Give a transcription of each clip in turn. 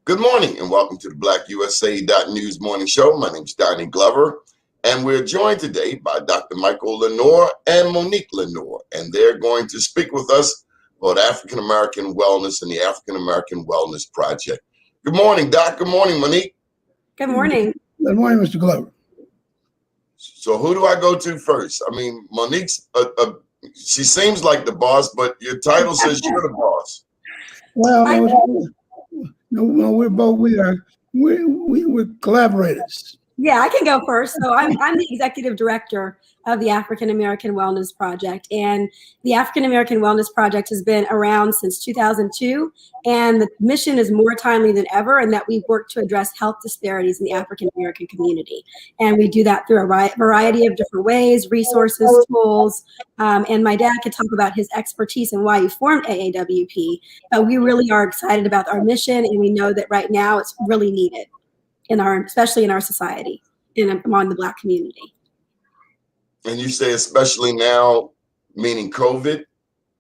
Good morning and welcome to the BlackUSA.News morning show. My name is Donnie Glover, and we're joined today by Dr. Michael LeNoir and Monique LeNoir, and they're going to speak with us about African American wellness and the African American Wellness Project. Good morning, Doc. Good morning, Monique. Good morning. Good morning, Mr. Glover. So who do I go to first? I mean, Monique's, she seems like the boss, but your title says you're the boss. Well, no, we're collaborators. Yeah, I can go first. So I'm the executive director of the African American Wellness Project. And the African American Wellness Project has been around since 2002. And the mission is more timely than ever in that we work to address health disparities in the African American community. And we do that through a variety of different ways, resources, tools. And my dad could talk about his expertise and why he formed AAWP. But we really are excited about our mission. And we know that right now it's really needed. Especially in our society and among the Black community. And you say especially now, meaning COVID?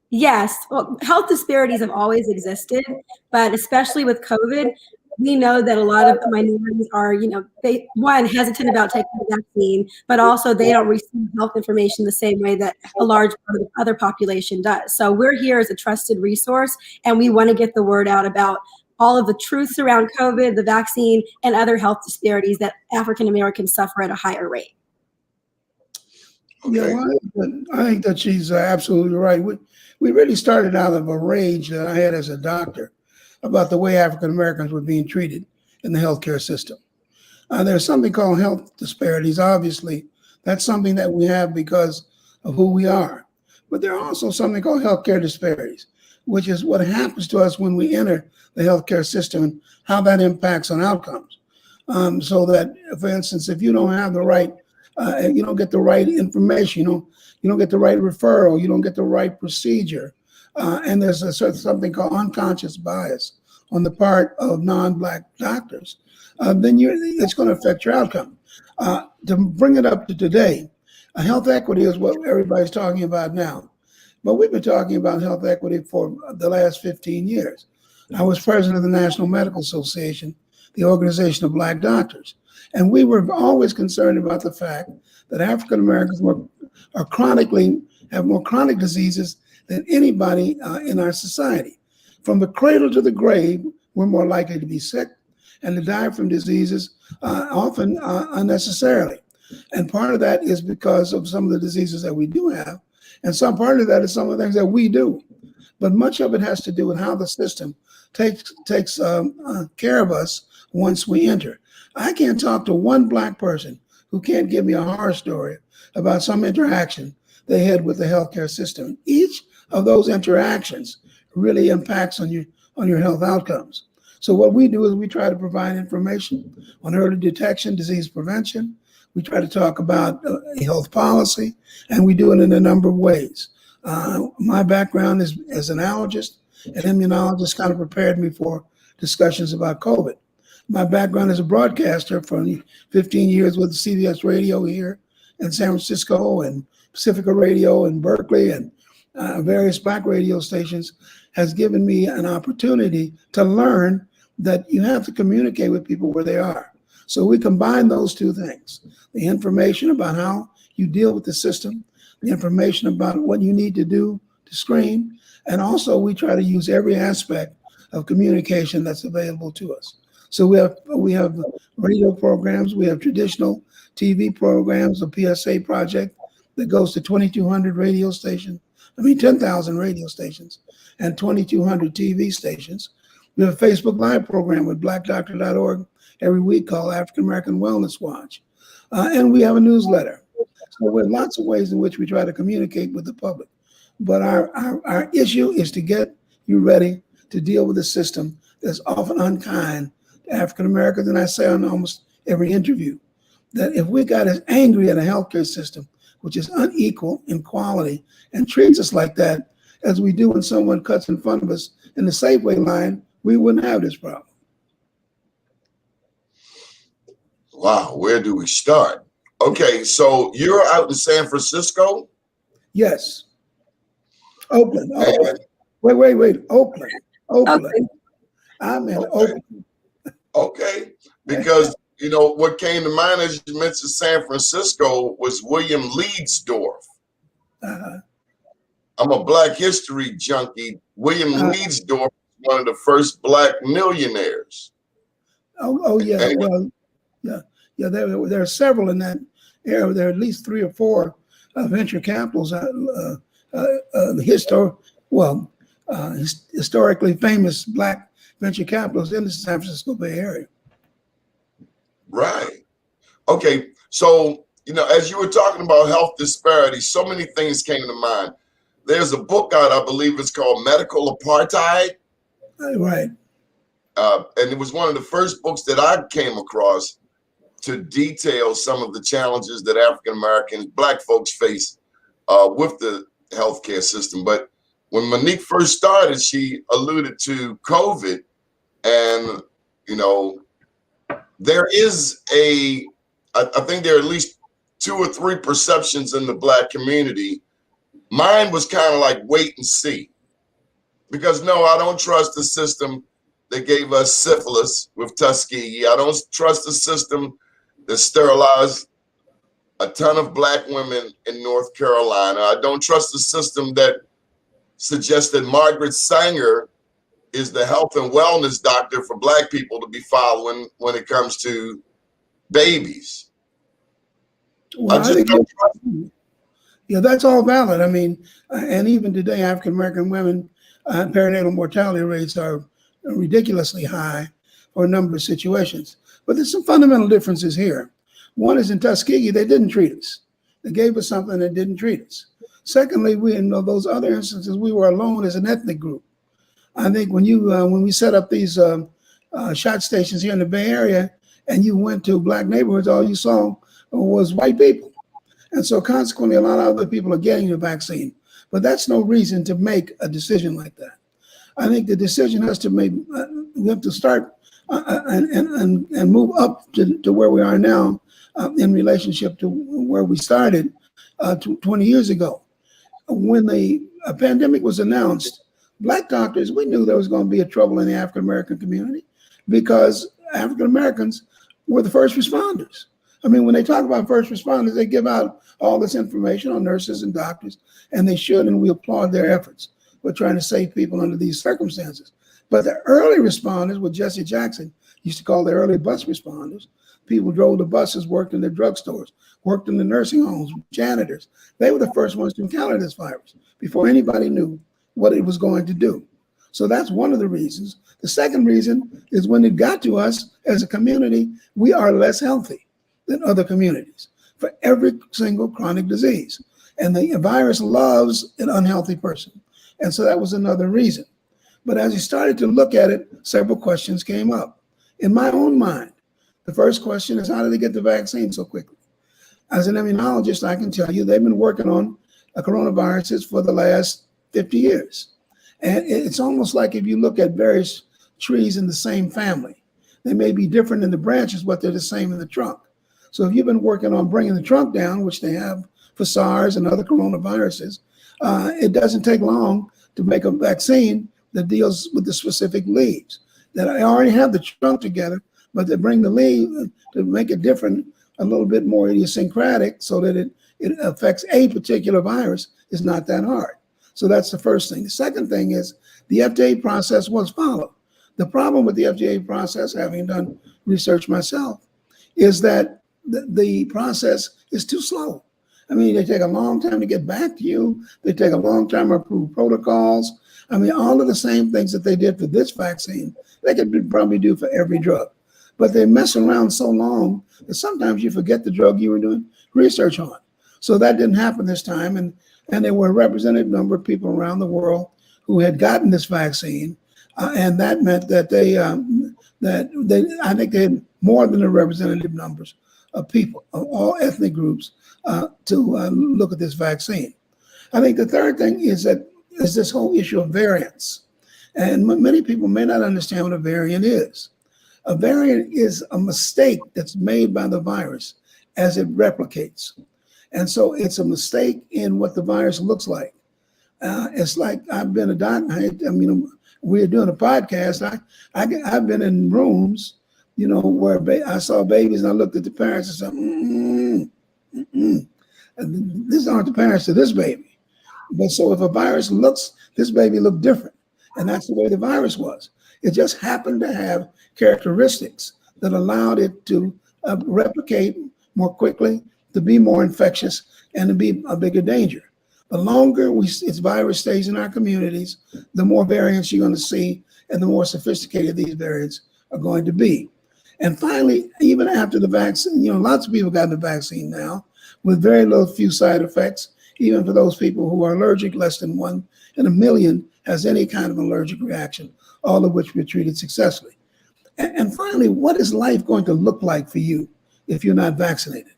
Yes, well, health disparities have always existed, but especially with COVID, we know that a lot of minorities are, hesitant about taking the vaccine, but also they don't receive health information the same way that a large part of the other population does. So we're here as a trusted resource, and we want to get the word out about all of the truths around COVID, the vaccine, and other health disparities that African Americans suffer at a higher rate. Okay. Yeah, well, I think that she's absolutely right. We really started out of a rage that I had as a doctor about the way African Americans were being treated in the healthcare system. There's something called health disparities. Obviously, that's something that we have because of who we are. But there are also something called healthcare disparities, which is what happens to us when we enter the healthcare system and how that impacts on outcomes. So that, for instance, if you don't have the right, you don't get the right information, you don't get the right referral, you don't get the right procedure, and there's something called unconscious bias on the part of non-Black doctors, then it's going to affect your outcome. To bring it up to today, health equity is what everybody's talking about now. But we've been talking about health equity for the last 15 years. I was president of the National Medical Association, the organization of Black doctors. And we were always concerned about the fact that African Americans have more chronic diseases than anybody in our society. From the cradle to the grave, we're more likely to be sick and to die from diseases often unnecessarily. And part of that is because of some of the diseases that we do have. And some part of that is some of the things that we do. But much of it has to do with how the system takes care of us once we enter. I can't talk to one Black person who can't give me a horror story about some interaction they had with the healthcare system. Each of those interactions really impacts on your health outcomes. So what we do is we try to provide information on early detection, disease prevention. We try to talk about health policy, and we do it in a number of ways. My background is as an allergist, and immunologist kind of prepared me for discussions about COVID. My background as a broadcaster for 15 years with CBS Radio here in San Francisco and Pacifica Radio in Berkeley and various Black radio stations has given me an opportunity to learn that you have to communicate with people where they are. So we combine those two things, the information about how you deal with the system, the information about what you need to do to screen, and also we try to use every aspect of communication that's available to us. So we have radio programs, we have traditional TV programs, a PSA project that goes to 2,200 radio stations, 10,000 radio stations and 2,200 TV stations. We have a Facebook Live program with blackdoctor.org every week called African American Wellness Watch. And we have a newsletter. So we have lots of ways in which we try to communicate with the public. But our issue is to get you ready to deal with a system that's often unkind to African Americans. And I say on almost every interview that if we got as angry at a healthcare system, which is unequal in quality and treats us like that, as we do when someone cuts in front of us in the Safeway line, we wouldn't have this problem. Wow, where do we start? Okay, so you're out in San Francisco? Yes. Oakland. Wait. Oakland. I'm in Oakland. Okay, because you know what came to mind as you mentioned San Francisco was William Leedsdorf. Uh, I'm a Black history junkie. William uh, Leedsdorf was one of the first Black millionaires. oh yeah, And well, yeah, yeah. There are several in that area. There are at least 3 or 4 venture capitals. Historically famous Black venture capitals in the San Francisco Bay Area. right. Okay. So, you know, as you were talking about health disparities, so many things came to mind. There's a book out, I believe it's called Medical Apartheid. Right. And it was one of the first books that I came across to detail some of the challenges that African Americans, Black folks face with the healthcare system. But when Monique first started, she alluded to COVID, and you know, there is I think there are at least 2 or 3 perceptions in the Black community. Mine was kind of like wait and see, because no, I don't trust the system that gave us syphilis with Tuskegee. I don't trust the system that sterilized a ton of Black women in North Carolina. I don't trust the system that suggested Margaret Sanger is the health and wellness doctor for Black people to be following when it comes to babies. Well, I just don't trust. yeah, that's all valid. I mean, and even today, African American women perinatal mortality rates are ridiculously high for a number of situations. But there's some fundamental differences here. One is in Tuskegee, they didn't treat us. They gave us something that didn't treat us. Secondly, we in those other instances, we were alone as an ethnic group. I think when we set up these shot stations here in the Bay Area, and you went to Black neighborhoods, all you saw was white people. And so consequently, a lot of other people are getting the vaccine. But that's no reason to make a decision like that. I think the decision has to make, we have to start and move up to where we are now in relationship to where we started 20 years ago. When the pandemic was announced, Black doctors, we knew there was going to be a trouble in the African American community because African Americans were the first responders. I mean, when they talk about first responders, they give out all this information on nurses and doctors, and they should, and we applaud their efforts. We're trying to save people under these circumstances. But the early responders, what Jesse Jackson used to call the early bus responders, people drove the buses, worked in the drugstores, worked in the nursing homes, janitors. They were the first ones to encounter this virus before anybody knew what it was going to do. So that's one of the reasons. The second reason is when it got to us as a community, we are less healthy than other communities for every single chronic disease. And the virus loves an unhealthy person. And so that was another reason. But as you started to look at it, several questions came up. In my own mind, the first question is, how did they get the vaccine so quickly? As an immunologist, I can tell you they've been working on coronaviruses for the last 50 years. And it's almost like if you look at various trees in the same family, they may be different in the branches, but they're the same in the trunk. So if you've been working on bringing the trunk down, which they have for SARS and other coronaviruses, it doesn't take long to make a vaccine that deals with the specific leaves. That I already have the trunk together, but to bring the leaf to make it different, a little bit more idiosyncratic so that it affects a particular virus is not that hard. So that's the first thing. The second thing is the FDA process was followed. The problem with the FDA process, having done research myself, is that the process is too slow. I mean, they take a long time to get back to you. They take a long time to approve protocols. I mean, all of the same things that they did for this vaccine, they could probably do for every drug. But they mess around so long that sometimes you forget the drug you were doing research on. So that didn't happen this time. And there were a representative number of people around the world who had gotten this vaccine. And that meant that I think they had more than the representative numbers of people, of all ethnic groups, to look at this vaccine. I think the third thing is this whole issue of variants. And many people may not understand what a variant is. A variant is a mistake that's made by the virus as it replicates. And so it's a mistake in what the virus looks like. It's like I've been a doctor. I mean, we're doing a podcast. I've been in rooms you know, where I saw babies and I looked at the parents and said, and these aren't the parents to this baby. But so if a virus looks, this baby looked different. And that's the way the virus was. It just happened to have characteristics that allowed it to replicate more quickly, to be more infectious, and to be a bigger danger. The longer its virus stays in our communities, the more variants you're going to see, and the more sophisticated these variants are going to be. And finally, even after the vaccine, you know, lots of people got the vaccine now with very few side effects. Even for those people who are allergic, less than 1 in a million has any kind of allergic reaction, all of which were treated successfully. And finally, what is life going to look like for you if you're not vaccinated?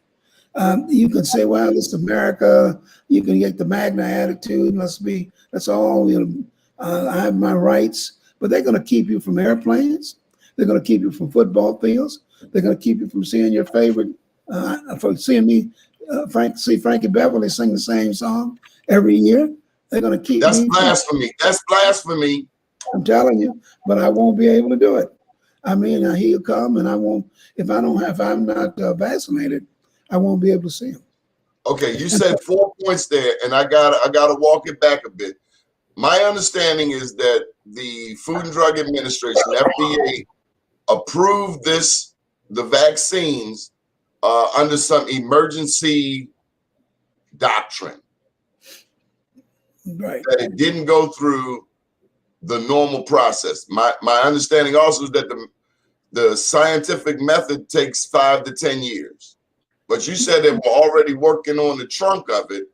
You can say, well, it's America. You can get the Magna attitude. That's all, you know, I have my rights. But they're going to keep you from airplanes. They're going to keep you from football fields. They're going to keep you from seeing your favorite, from seeing me, see Frankie Beverly sing the same song every year. They're going to keep That's me. blasphemy. That's blasphemy. I'm telling you, but I won't be able to do it. I mean, he'll come and I won't, if I'm not vaccinated, I won't be able to see him. Okay, you said 4 points there, and I gotta walk it back a bit. My understanding is that the Food and Drug Administration, FDA, approved the vaccines under some emergency doctrine. Right. That it didn't go through the normal process. My understanding also is that the scientific method takes 5 to 10 years. But you said they were already working on the trunk of it.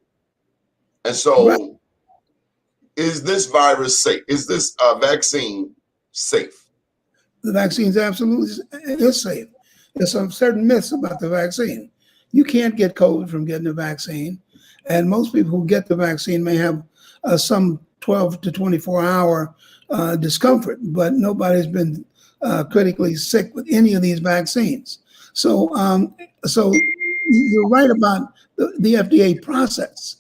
And so right. Is this virus safe? Is this vaccine safe? The vaccine is safe. There's some certain myths about the vaccine. You can't get COVID from getting the vaccine. And most people who get the vaccine may have some 12 to 24-hour discomfort, but nobody's been critically sick with any of these vaccines. So you're right about the FDA process.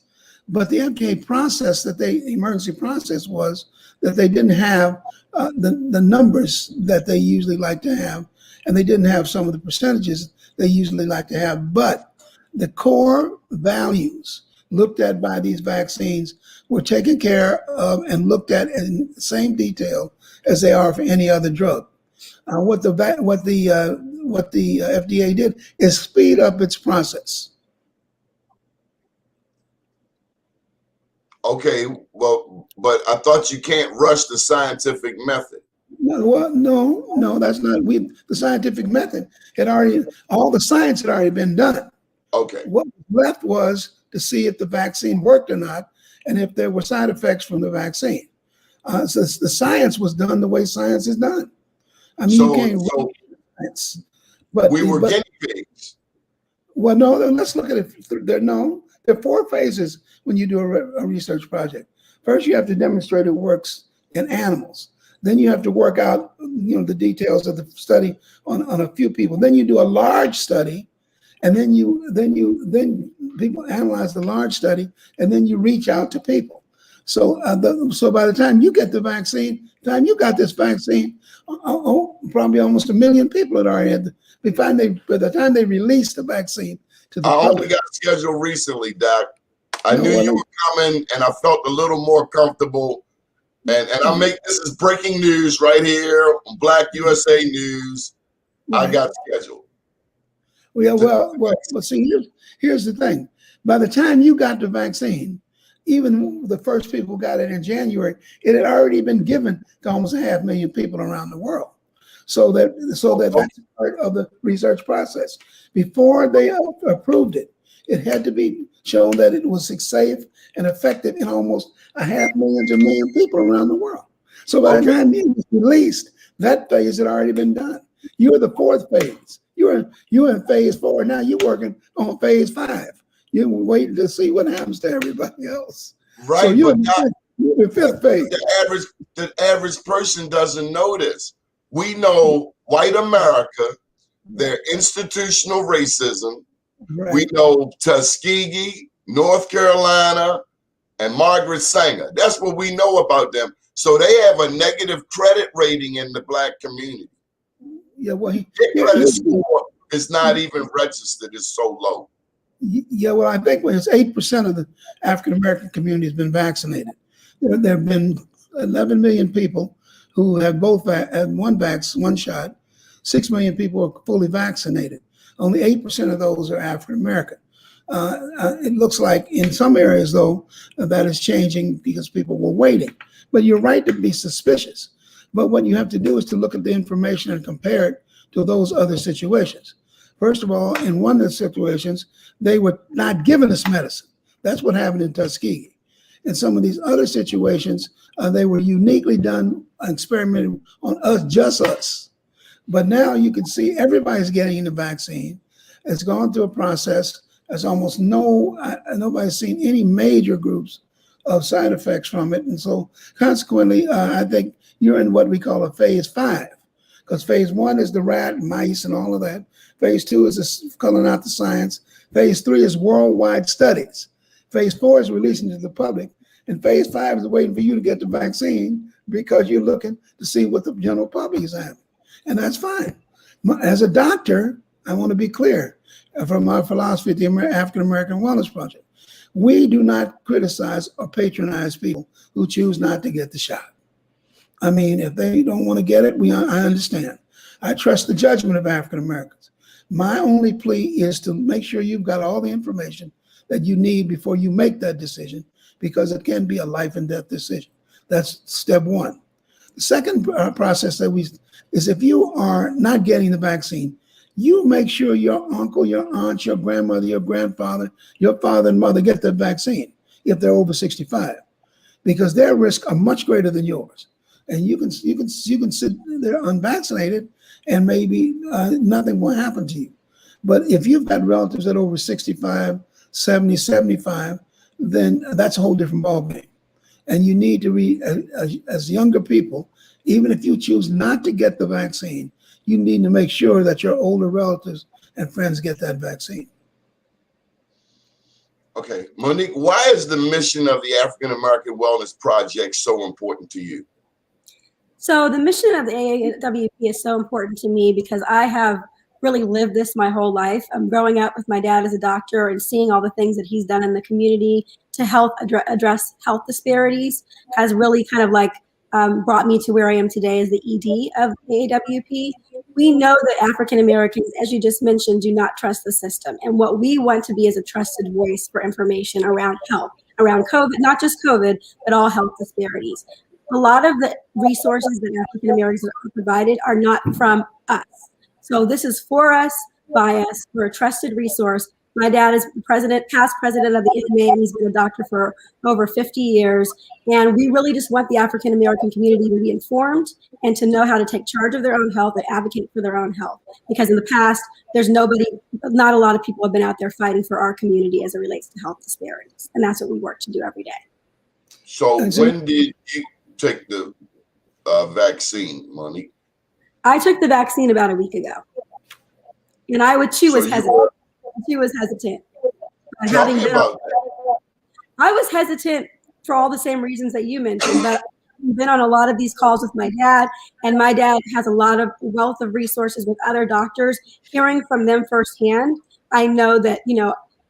But the FDA process emergency process was that they didn't have the numbers that they usually like to have, and they didn't have some of the percentages they usually like to have. But the core values looked at by these vaccines were taken care of and looked at in the same detail as they are for any other drug. What the FDA did is speed up its process. Okay, well, but I thought you can't rush the scientific method. No, that's not. The scientific method all the science had already been done. Okay. What was left was to see if the vaccine worked or not, and if there were side effects from the vaccine. So the science was done the way science is done. I mean, you can't rush science. But we were guinea pigs. Well, no, let's look at it. There are 4 phases when you do a research project. First, you have to demonstrate it works in animals. Then you have to work out, the details of the study on a few people. Then you do a large study, and then people analyze the large study, and then you reach out to people. So by the time you get the vaccine, got this vaccine, probably almost 1 million people had already had. By the time they released the vaccine to the public. I only got scheduled recently, Doc. I knew you were coming, and I felt a little more comfortable. And this is breaking news right here on BlackUSA.News. Right. I got scheduled. Well, see, here's the thing. By the time you got the vaccine, even the first people who got it in January, it had already been given to almost 500,000 people around the world. So that's part of the research process. Before they approved it, it had to be shown that it was safe and effective in almost 500,000 to 1 million people around the world. So by the time it was released, that phase had already been done. You're the 4th phase. You're in phase 4 now. You're working on phase 5. You're waiting to see what happens to everybody else. Right. So you're in the 5th phase. The average person doesn't know this. We know white America, their institutional racism. Right. We know Tuskegee, North Carolina, and Margaret Sanger. That's what we know about them. So they have a negative credit rating in the Black community. Yeah, well, Their credit score is not even registered. It's so low. yeah, well, I think it's 8% of the African American community has been vaccinated. There have been 11 million people who have both had one shot. 6 million people are fully vaccinated. Only 8% of those are African American. It looks like in some areas, though, that is changing because people were waiting. But you're right to be suspicious. But what you have to do is to look at the information and compare it to those other situations. First of all, in one of the situations, they were not giving us medicine. That's what happened in Tuskegee. In some of these other situations, they were uniquely done, experimented on us, just us. But now you can see everybody's getting the vaccine. It's gone through a process. There's almost nobody's seen any major groups of side effects from it. And so consequently, I think you're in what we call a phase 5, because phase 1 is the rat, mice, and all of that. Phase 2 is calling out the science. Phase 3 is worldwide studies. Phase 4 is releasing to the public. And phase 5 is waiting for you to get the vaccine because you're looking to see what the general public is having. And that's fine. As a doctor, I want to be clear from our philosophy at the African American Wellness Project. We do not criticize or patronize people who choose not to get the shot. I mean, if they don't want to get it, I understand. I trust the judgment of African Americans. My only plea is to make sure you've got all the information that you need before you make that decision, because it can be a life and death decision. That's step 1. The second process is if you are not getting the vaccine, you make sure your uncle, your aunt, your grandmother, your grandfather, your father and mother get the vaccine if they're over 65, because their risks are much greater than yours. And you can sit there unvaccinated and maybe nothing will happen to you. But if you've got relatives that are over 65, 70, 75, then that's a whole different ballgame. And you need to be, as younger people, even if you choose not to get the vaccine, you need to make sure that your older relatives and friends get that vaccine. Okay, Monique, why is the mission of the African American Wellness Project so important to you? So the mission of the AAWP is so important to me because I have really lived this my whole life. I'm growing up with my dad as a doctor and seeing all the things that he's done in the community to help address health disparities has really kind of like brought me to where I am today as the ED of AAWP. We know that African Americans, as you just mentioned, do not trust the system. And what we want to be is a trusted voice for information around health, around COVID, not just COVID, but all health disparities. A lot of the resources that African Americans are provided are not from us. So this is for us, by us. We're a trusted resource. My dad is past president of the AMA, and he's been a doctor for over 50 years. And we really just want the African American community to be informed and to know how to take charge of their own health and advocate for their own health. Because in the past, not a lot of people have been out there fighting for our community as it relates to health disparities. And that's what we work to do every day. So when did you take the vaccine, Monique? I took the vaccine about a week ago. And she was hesitant. She was hesitant. Tell me about that. I was hesitant for all the same reasons that you mentioned, but I've been on a lot of these calls with my dad, and my dad has a lot of wealth of resources with other doctors. Hearing from them firsthand, I know that,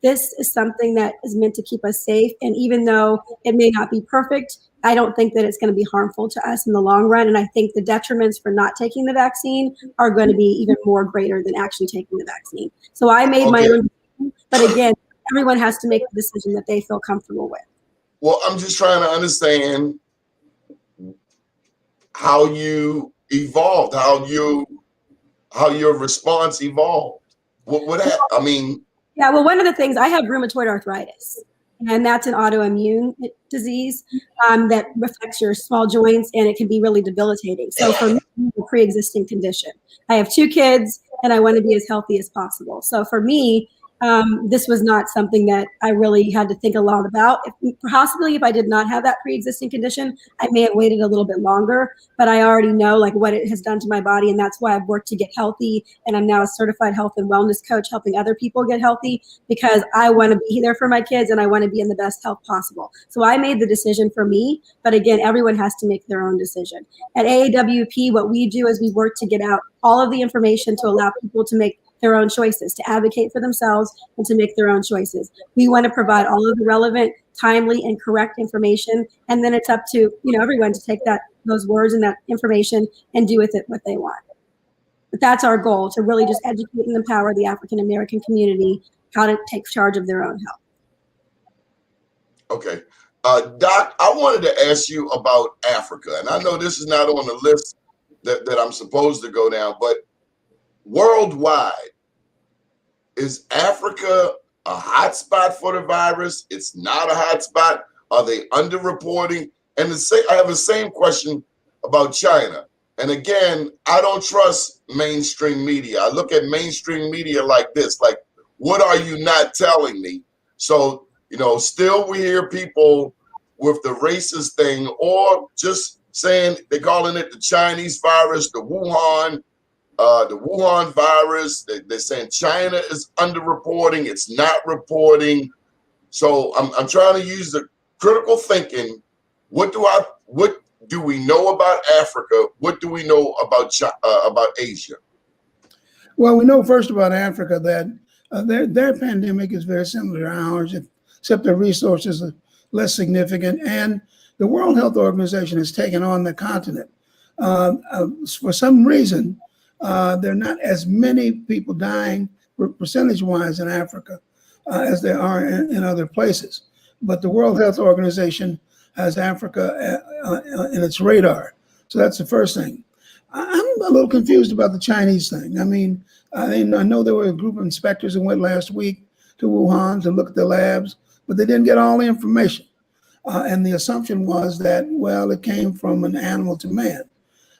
this is something that is meant to keep us safe. And even though it may not be perfect, I don't think that it's going to be harmful to us in the long run. And I think the detriments for not taking the vaccine are going to be even more greater than actually taking the vaccine. So I made my own decision, but again, everyone has to make the decision that they feel comfortable with. Well, I'm just trying to understand how you evolved, how your response evolved. Yeah, well, one of the things, I have rheumatoid arthritis, and that's an autoimmune disease that affects your small joints, and it can be really debilitating. So for me, it's a pre-existing condition. I have 2 kids, and I want to be as healthy as possible. So for me, this was not something that I really had to think a lot about. Possibly if I did not have that pre-existing condition, I may have waited a little bit longer, but I already know like what it has done to my body. And that's why I've worked to get healthy. And I'm now a certified health and wellness coach, helping other people get healthy, because I want to be there for my kids and I want to be in the best health possible. So I made the decision for me, but again, everyone has to make their own decision. At AAWP, what we do is we work to get out all of the information to allow people to make their own choices, to advocate for themselves and to make their own choices. We want to provide all of the relevant, timely, and correct information. And then it's up to, everyone to take those words and that information and do with it what they want. But that's our goal, to really just educate and empower the African American community how to take charge of their own health. Okay. Doc, I wanted to ask you about Africa. And I know this is not on the list that I'm supposed to go down, but worldwide, is Africa a hotspot for the virus? It's not a hotspot. Are they underreporting? And I have the same question about China. And again, I don't trust mainstream media. I look at mainstream media like this, like, what are you not telling me? So, still we hear people with the racist thing, or just saying they're calling it the Chinese virus, the Wuhan virus. They're saying China is underreporting. It's not reporting. So I'm trying to use the critical thinking. What do we know about Africa? What do we know about Asia? Well, we know first about Africa that their pandemic is very similar to ours, except their resources are less significant. And the World Health Organization has taken on the continent. For some reason, there are not as many people dying percentage-wise in Africa as there are in other places. But the World Health Organization has Africa in its radar. So that's the first thing. I'm a little confused about the Chinese thing. I know there were a group of inspectors that went last week to Wuhan to look at the labs, but they didn't get all the information. And the assumption was that, well, it came from an animal to man.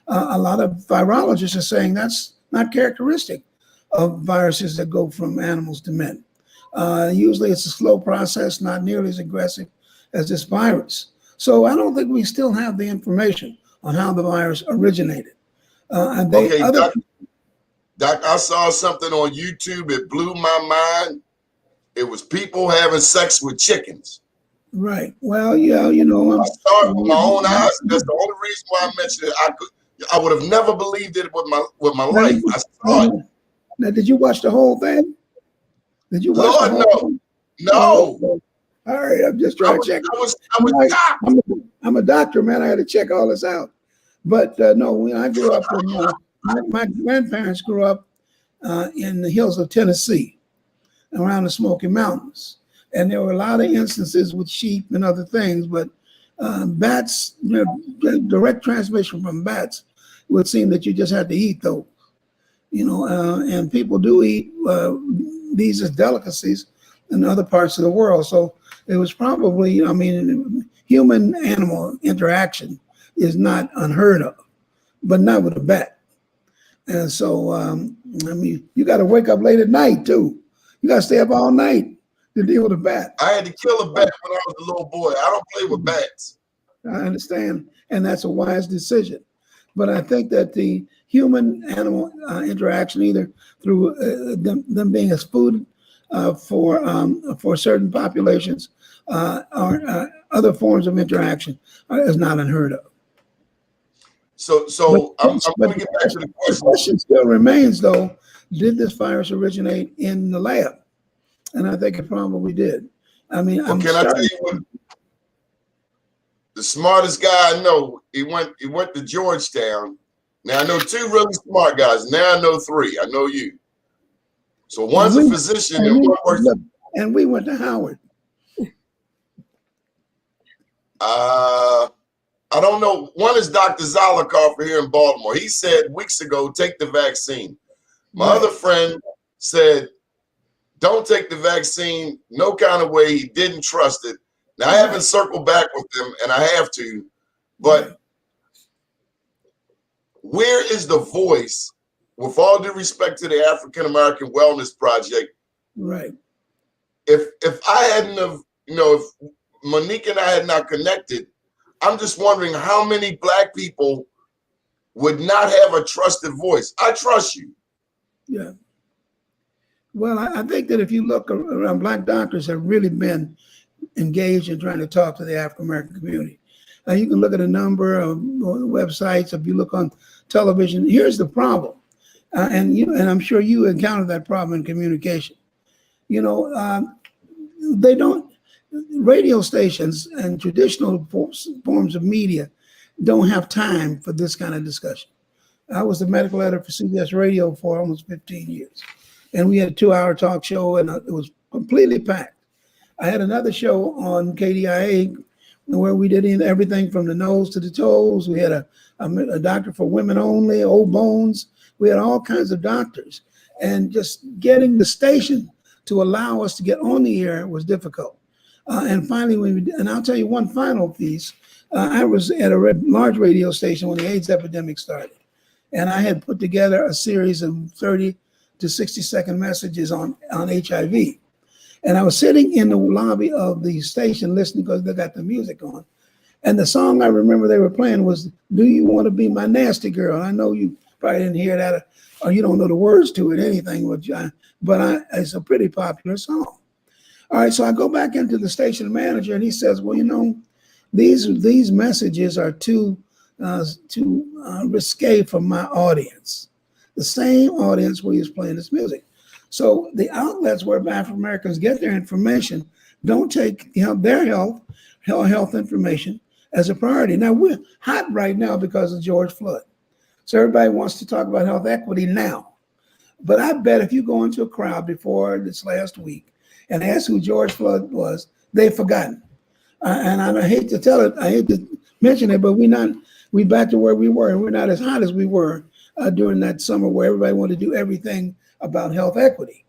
A lot of virologists are saying that's not characteristic of viruses that go from animals to men. Usually it's a slow process, not nearly as aggressive as this virus. So I don't think we still have the information on how the virus originated. Doc, I saw something on YouTube. It blew my mind. It was people having sex with chickens. Right. Well, yeah, I saw it with my own eyes. That's the only reason why I mentioned it. I would have never believed it with my life. I saw it. Now, did you watch the whole thing? Did you watch the whole thing? No. All right, I'm just trying to check. I'm a doctor, man. I had to check all this out. But no, when I grew up, my grandparents grew up in the hills of Tennessee, around the Smoky Mountains. And there were a lot of instances with sheep and other things, but bats, direct transmission from bats would seem that you just had to eat those, and people do eat these as delicacies in other parts of the world. So it was probably, human-animal interaction is not unheard of, but not with a bat. And so, you got to wake up late at night too. You got to stay up all night to deal with a bat. I had to kill a bat when I was a little boy. I don't play with bats. I understand, and that's a wise decision. But I think that the human-animal interaction, either through them being as food for certain populations or other forms of interaction, is not unheard of. So I'm going to get back to the question. The question still remains, though: did this virus originate in the lab? And I think it probably did. I tell you what? The smartest guy I know, he went to Georgetown. Now I know two really smart guys. Now I know three. I know you. So one's a physician and one works. And we went to Howard. I don't know. One is Dr. Zolikoff here in Baltimore. He said weeks ago, take the vaccine. My other friend said, don't take the vaccine, no kind of way. He didn't trust it. Now, I haven't circled back with him, and I have to, but where is the voice, with all due respect to the African American Wellness Project, right, if I hadn't have, if Monique and I had not connected, I'm just wondering how many Black people would not have a trusted voice. I trust you. Yeah. Well, I think that if you look around, Black doctors have really been engaged in trying to talk to the African American community. You can look at a number of websites. If you look on television, here's the problem, and I'm sure you encountered that problem in communication. They don't. Radio stations and traditional forms of media don't have time for this kind of discussion. I was the medical editor for CBS Radio for almost 15 years, and we had a 2-hour talk show, and it was completely packed. I had another show on KDIA where we did everything from the nose to the toes. We had a doctor for women only, old bones. We had all kinds of doctors, and just getting the station to allow us to get on the air was difficult. And finally, and I'll tell you one final piece. I was at a large radio station when the AIDS epidemic started, and I had put together a series of 30 to 60-second messages on HIV. And I was sitting in the lobby of the station listening because they got the music on. And the song I remember they were playing was, "Do You Want to Be My Nasty Girl?" I know you probably didn't hear that, or you don't know the words to it, anything, but it's a pretty popular song. All right, so I go back into the station manager, and he says, "Well, these messages are too risque for my audience." The same audience where he was playing this music. So the outlets where African Americans get their information don't take their health information as a priority. Now we're hot right now because of George Floyd. So everybody wants to talk about health equity now. But I bet if you go into a crowd before this last week and ask who George Floyd was, they've forgotten. And I hate to tell it, I hate to mention it, but we back to where we were, and we're not as hot as we were during that summer where everybody wanted to do everything about health equity.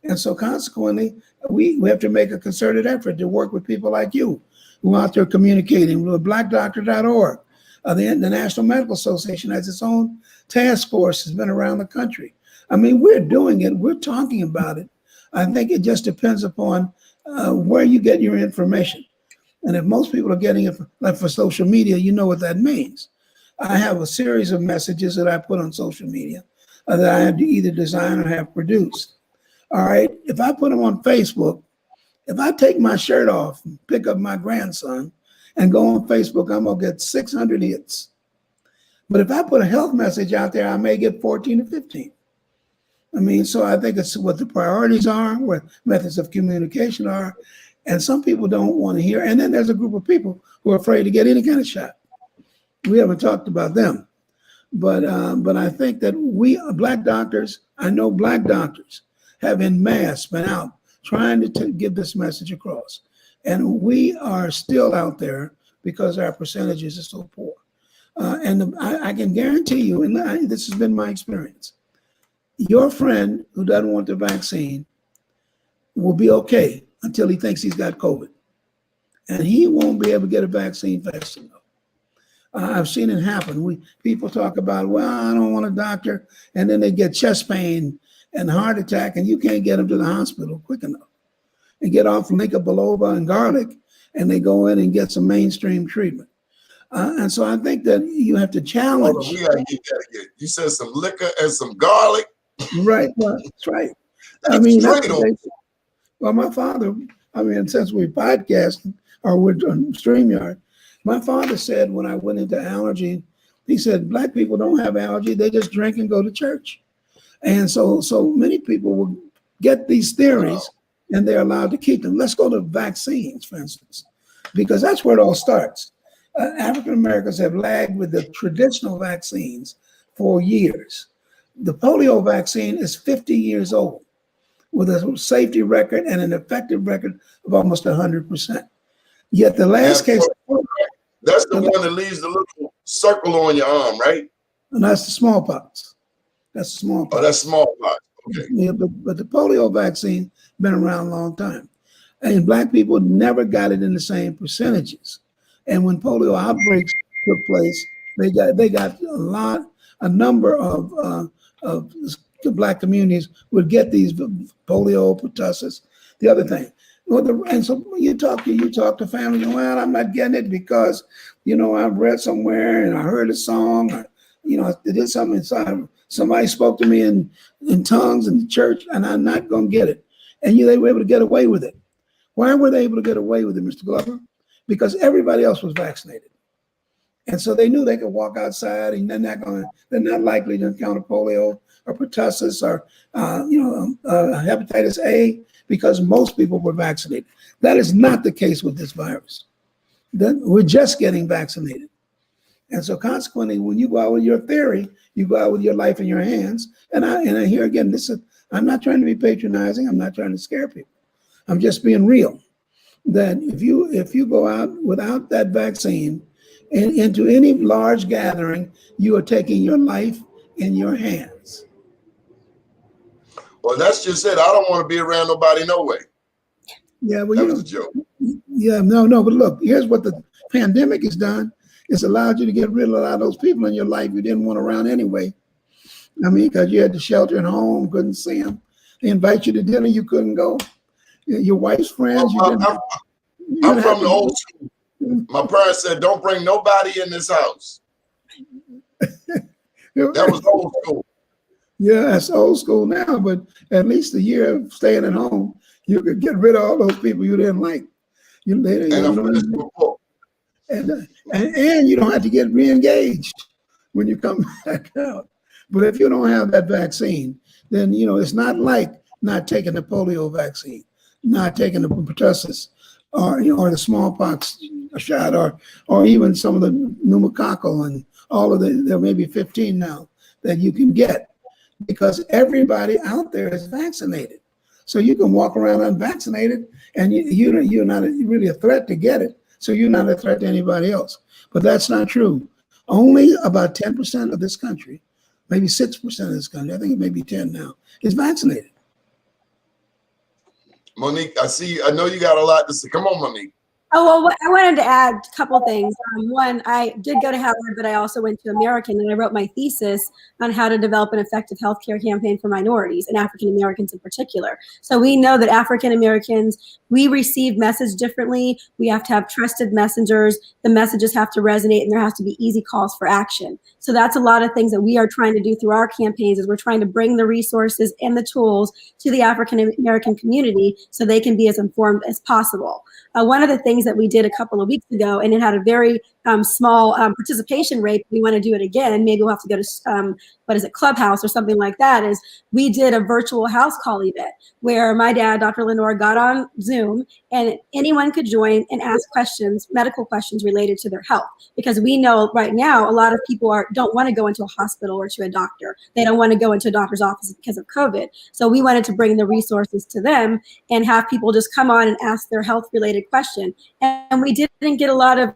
And so consequently, we have to make a concerted effort to work with people like you who are out there communicating with blackdoctor.org. The National Medical Association has its own task force, has been around the country. I mean, we're doing it, we're talking about it. I think it just depends upon where you get your information. And if most people are getting it like for social media, you know what that means. I have a series of messages that I put on social media that I had to either design or have produced. All right, if I put them on Facebook, if I take my shirt off and pick up my grandson and go on Facebook, I'm gonna get 600 hits. But if I put a health message out there, I may get 14 or 15. I mean, so I think it's what the priorities are, what methods of communication are, and some people don't want to hear. And then there's a group of people who are afraid to get any kind of shot. We haven't talked about them, but I think that we Black doctors, I know Black doctors have en masse been out trying to get this message across, and we are still out there because our percentages are so poor. And I can guarantee you, and this has been my experience, your friend who doesn't want the vaccine will be okay until he thinks he's got COVID, and he won't be able to get a vaccine fast enough. I've seen it happen. People talk about, well, I don't want a doctor, and then they get chest pain and heart attack, and you can't get them to the hospital quick enough. And get off liquor, biloba, and garlic, and they go in and get some mainstream treatment. And so I think that you have to challenge. Oh, we gotta get that again. You said some liquor and some garlic. Right, well, that's right. That's I mean, well, my father, since we podcasting or we're on StreamYard, my father said when I went into allergy, he said, Black people don't have allergy, they just drink and go to church. And so many people will get these theories and they're allowed to keep them. Let's go to vaccines, for instance, because that's where it all starts. African Americans have lagged with the traditional vaccines for years. The polio vaccine is 50 years old with a safety record and an effective record of almost 100%. Yet the last case. That's the one that leaves the little circle on your arm, right? And that's the smallpox. That's the smallpox. Oh, that's smallpox. Okay. Yeah, but the polio vaccine been around a long time. And Black people never got it in the same percentages. And when polio outbreaks took place, they got a number of the Black communities would get these polio, pertussis. The other thing, And so you talk to family, well, I'm not getting it because, I've read somewhere and I heard a song, or, they did something inside. Somebody spoke to me in tongues in the church, and I'm not going to get it. And they were able to get away with it. Why were they able to get away with it, Mr. Glover? Because everybody else was vaccinated. And so they knew they could walk outside and they're not likely to encounter polio or pertussis or, hepatitis A, because most people were vaccinated. That is not the case with this virus. We're just getting vaccinated. And so consequently, when you go out with your theory, you go out with your life in your hands. And I hear again, I'm not trying to be patronizing. I'm not trying to scare people. I'm just being real. That if you go out without that vaccine and into any large gathering, you are taking your life in your hands. Well, that's just it. I don't want to be around nobody no way. Yeah, well, that was a joke. Yeah, no, but look, here's what the pandemic has done. It's allowed you to get rid of a lot of those people in your life you didn't want around anyway. I mean, because you had to shelter at home, couldn't see them. They invite you to dinner, you couldn't go. Your wife's friends, I'm from the old school. My parents said, don't bring nobody in this house. That was old school. Yeah, that's old school now, but at least a year of staying at home, you could get rid of all those people you didn't like. And you don't have to get re-engaged when you come back out. But if you don't have that vaccine, then it's not like not taking the polio vaccine, not taking the pertussis, or the smallpox shot, or even some of the pneumococcal and all of there may be 15 now that you can get, because everybody out there is vaccinated. So you can walk around unvaccinated, and you're not really a threat to get it. So you're not a threat to anybody else. But that's not true. Only about 10% of this country, maybe 6% of this country, I think it may be 10 now, is vaccinated. Monique, I know you got a lot to say. Come on, Monique. Oh, well, I wanted to add a couple things. One, I did go to Howard, but I also went to American, and I wrote my thesis on how to develop an effective healthcare campaign for minorities and African Americans in particular. So we know that African Americans, we receive message differently. We have to have trusted messengers. The messages have to resonate, and there has to be easy calls for action. So that's a lot of things that we are trying to do through our campaigns, is we're trying to bring the resources and the tools to the African American community so they can be as informed as possible. One of the things that we did a couple of weeks ago, and it had a very small participation rate. We want to do it again. Maybe we'll have to go to Clubhouse or something like that. Is we did a virtual house call event where my dad, Dr. LeNoir, got on Zoom, and anyone could join and ask questions, medical questions related to their health. Because we know right now a lot of people don't want to go into a hospital or to a doctor. They don't want to go into a doctor's office because of COVID. So we wanted to bring the resources to them and have people just come on and ask their health related question. And we didn't get a lot of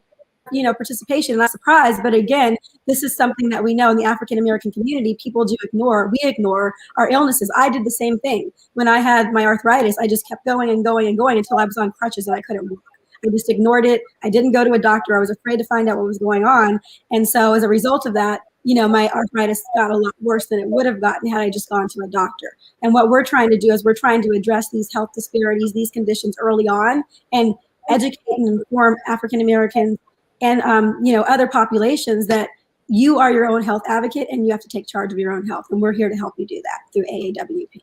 participation, not surprised. But again, this is something that we know in the African American community, people do ignore. We ignore our illnesses. I did the same thing. When I had my arthritis, I just kept going and going and going until I was on crutches and I couldn't walk. I just ignored it. I didn't go to a doctor. I was afraid to find out what was going on. And so as a result of that, my arthritis got a lot worse than it would have gotten had I just gone to a doctor. And what we're trying to do is we're trying to address these health disparities, these conditions early on, and educate and inform African Americans and other populations that you are your own health advocate and you have to take charge of your own health. And we're here to help you do that through AAWP.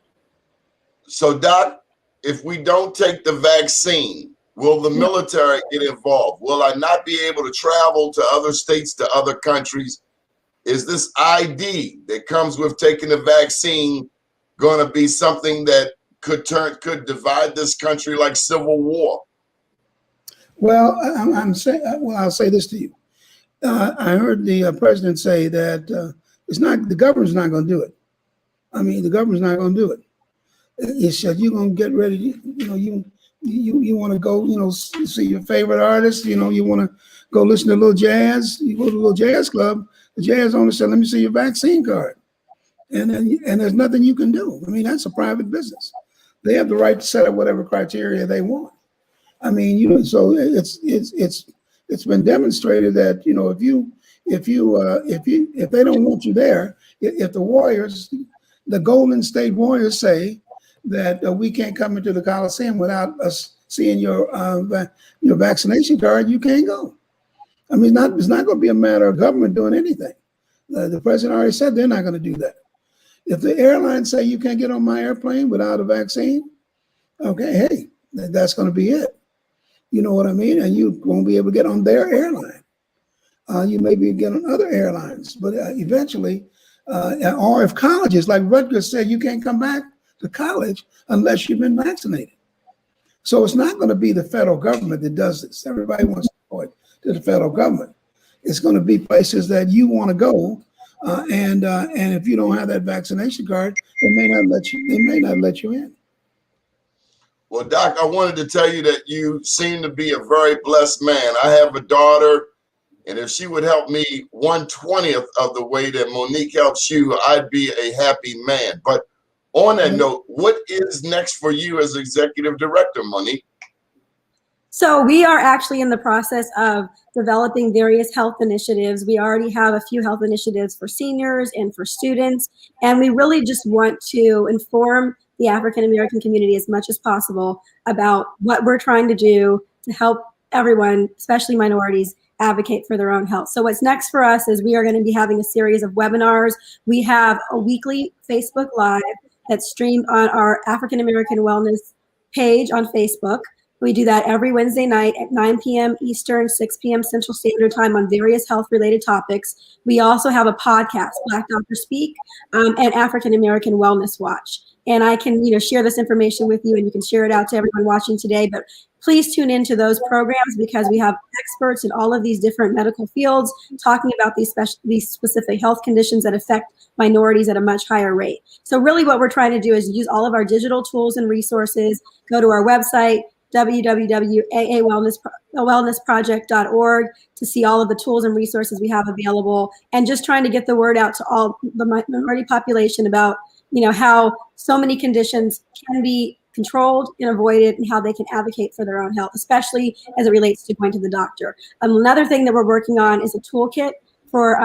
So, Doc, if we don't take the vaccine, will the military get involved? Will I not be able to travel to other states, to other countries? Is this ID that comes with taking the vaccine going to be something that could divide this country like civil war? Well, I'll say this to you. I heard the president say that the government's not going to do it. I mean, the government's not going to do it. He said, you're going to get ready, you want to go, see your favorite artist, you want to go listen to a little jazz, you go to a little jazz club, the jazz owner said, let me see your vaccine card. And there's nothing you can do. I mean, that's a private business. They have the right to set up whatever criteria they want. I mean, so it's been demonstrated that, if they don't want you there, if the Warriors, the Golden State Warriors say that we can't come into the Coliseum without us seeing your vaccination card. You can't go. I mean, it's not going to be a matter of government doing anything. The president already said they're not going to do that. If the airlines say you can't get on my airplane without a vaccine, okay, hey, that's going to be it. You know what I mean? And you won't be able to get on their airline. You may be getting on other airlines, but eventually, or if colleges, like Rutgers said, you can't come back to college unless you've been vaccinated. So it's not going to be the federal government that does this. Everybody wants to point to the federal government. It's going to be places that you want to go, and if you don't have that vaccination card, they may not let you in. Well, Doc, I wanted to tell you that you seem to be a very blessed man. I have a daughter, and if she would help me 1/20th of the way that Monique helps you, I'd be a happy man. But on that note, what is next for you as executive director, Monique? So we are actually in the process of developing various health initiatives. We already have a few health initiatives for seniors and for students, and we really just want to inform the African American community as much as possible about what we're trying to do to help everyone, especially minorities, advocate for their own health. So what's next for us is we are going to be having a series of webinars. We have a weekly Facebook Live that's streamed on our African American Wellness page on Facebook. We do that every Wednesday night at 9 p.m. Eastern, 6 p.m. Central Standard Time on various health-related topics. We also have a podcast, Black Doctor Speak, and African American Wellness Watch. And I can, share this information with you, and you can share it out to everyone watching today. But please tune into those programs because we have experts in all of these different medical fields talking about these specific health conditions that affect minorities at a much higher rate. So really what we're trying to do is use all of our digital tools and resources, go to our website, www.aawellnessproject.org, to see all of the tools and resources we have available, and just trying to get the word out to all the minority population about how so many conditions can be controlled and avoided and how they can advocate for their own health, especially as it relates to going to the doctor. Another thing that we're working on is a toolkit for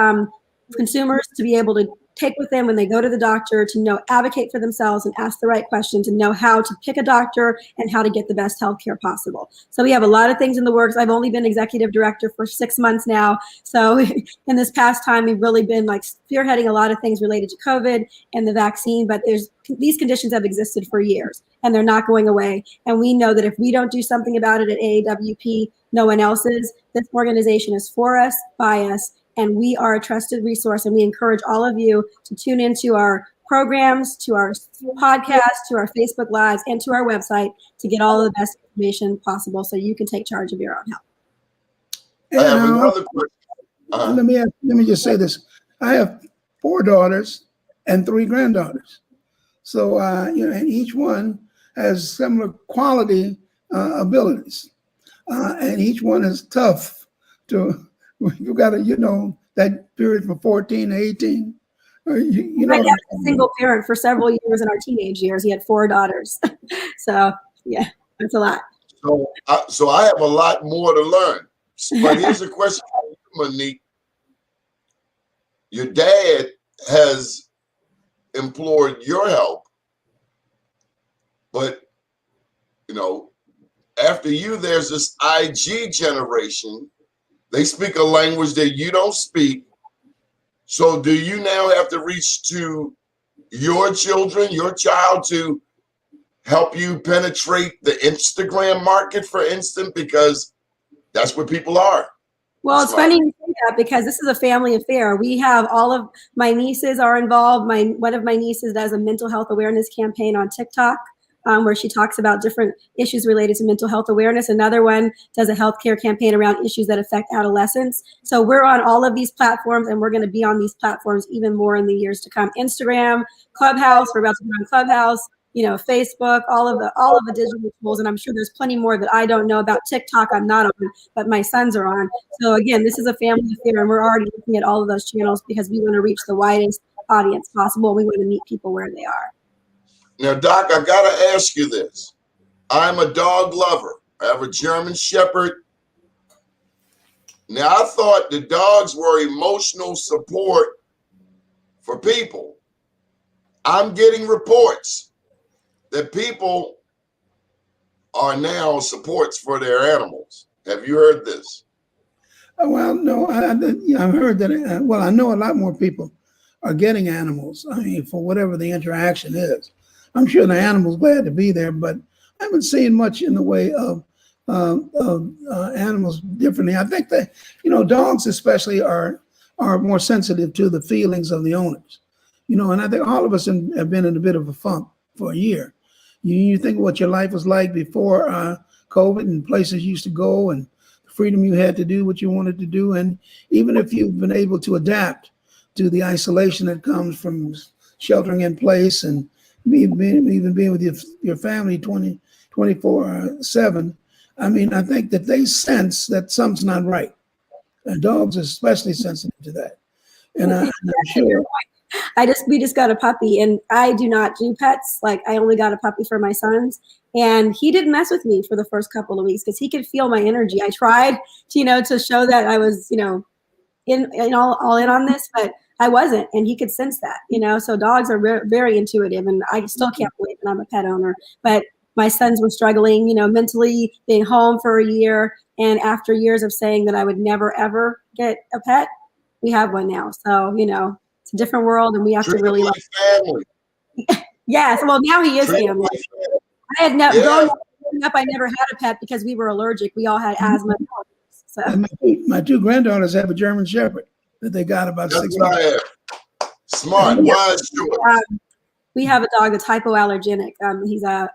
consumers to be able to take with them when they go to the doctor, to advocate for themselves and ask the right questions and know how to pick a doctor and how to get the best health care possible. So we have a lot of things in the works. I've only been executive director for 6 months now. So in this past time, we've really been spearheading a lot of things related to COVID and the vaccine, but these conditions have existed for years and they're not going away. And we know that if we don't do something about it at AAWP, no one else is. This organization is for us, by us, and we are a trusted resource, and we encourage all of you to tune into our programs, to our podcast, to our Facebook Lives, and to our website to get all of the best information possible so you can take charge of your own health. I have another question. Let me just say this. I have 4 daughters and 3 granddaughters. So, and each one has similar quality abilities. And each one is tough to... You got to, that period from 14 to 18. I had a single parent for several years in our teenage years. He had 4 daughters. So, yeah, that's a lot. So I have a lot more to learn. But here's a question for you, Monique. Your dad has implored your help, but, after you, there's this IG generation. They speak a language that you don't speak. So do you now have to reach to your children, your child, to help you penetrate the Instagram market, for instance, because that's where people are? Well, it's funny you say that because this is a family affair. We have all of my nieces are involved. One of my nieces does a mental health awareness campaign on TikTok. Where she talks about different issues related to mental health awareness. Another one does a healthcare campaign around issues that affect adolescents. So we're on all of these platforms, and we're going to be on these platforms even more in the years to come. Instagram, Clubhouse, we're about to be on Clubhouse, Facebook, all of the digital tools, and I'm sure there's plenty more that I don't know about. TikTok, I'm not on, but my sons are on. So again, this is a family affair, and we're already looking at all of those channels because we want to reach the widest audience possible. We want to meet people where they are. Now, Doc, I got to ask you this. I'm a dog lover. I have a German Shepherd. Now, I thought the dogs were emotional support for people. I'm getting reports that people are now supports for their animals. Have you heard this? Well, no, I've heard that. Well, I know a lot more people are getting animals. I mean, for whatever the interaction is, I'm sure the animal's glad to be there, but I haven't seen much in the way of animals differently. I think that, dogs especially are more sensitive to the feelings of the owners, and I think all of us have been in a bit of a funk for a year. You think of what your life was like before COVID and places you used to go and the freedom you had to do what you wanted to do. And even if you've been able to adapt to the isolation that comes from sheltering in place and even being with your family 24/7, I mean, I think that they sense that something's not right. And dogs are especially sensitive to that. And I'm sure. We just got a puppy, and I do not do pets. Like, I only got a puppy for my sons, and he didn't mess with me for the first couple of weeks because he could feel my energy. I tried to show that I was, in all in on this, but I wasn't, and he could sense that, so dogs are very intuitive, and I still can't believe that I'm a pet owner. But my sons were struggling, mentally, being home for a year, and after years of saying that I would never, ever get a pet, we have one now. So, it's a different world, and we have to really like family. Yes, well, now he is family. I had never growing up. I never had a pet because we were allergic. We all had asthma. So my two granddaughters have a German Shepherd that they got about 6 months. Smart, wise choice. We have a dog that's hypoallergenic. He's a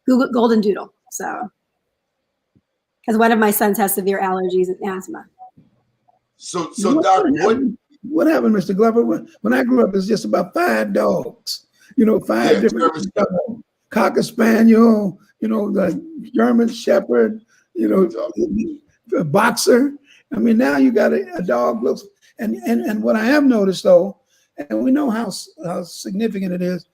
golden doodle. So, because one of my sons has severe allergies and asthma. So Doc, what happened, Mr. Glover? When I grew up, it was just about 5 dogs. 5 different dogs. Cocker Spaniel, the German Shepherd, a boxer. I mean, now you got a dog looks, and what I have noticed though, and we know how significant it is,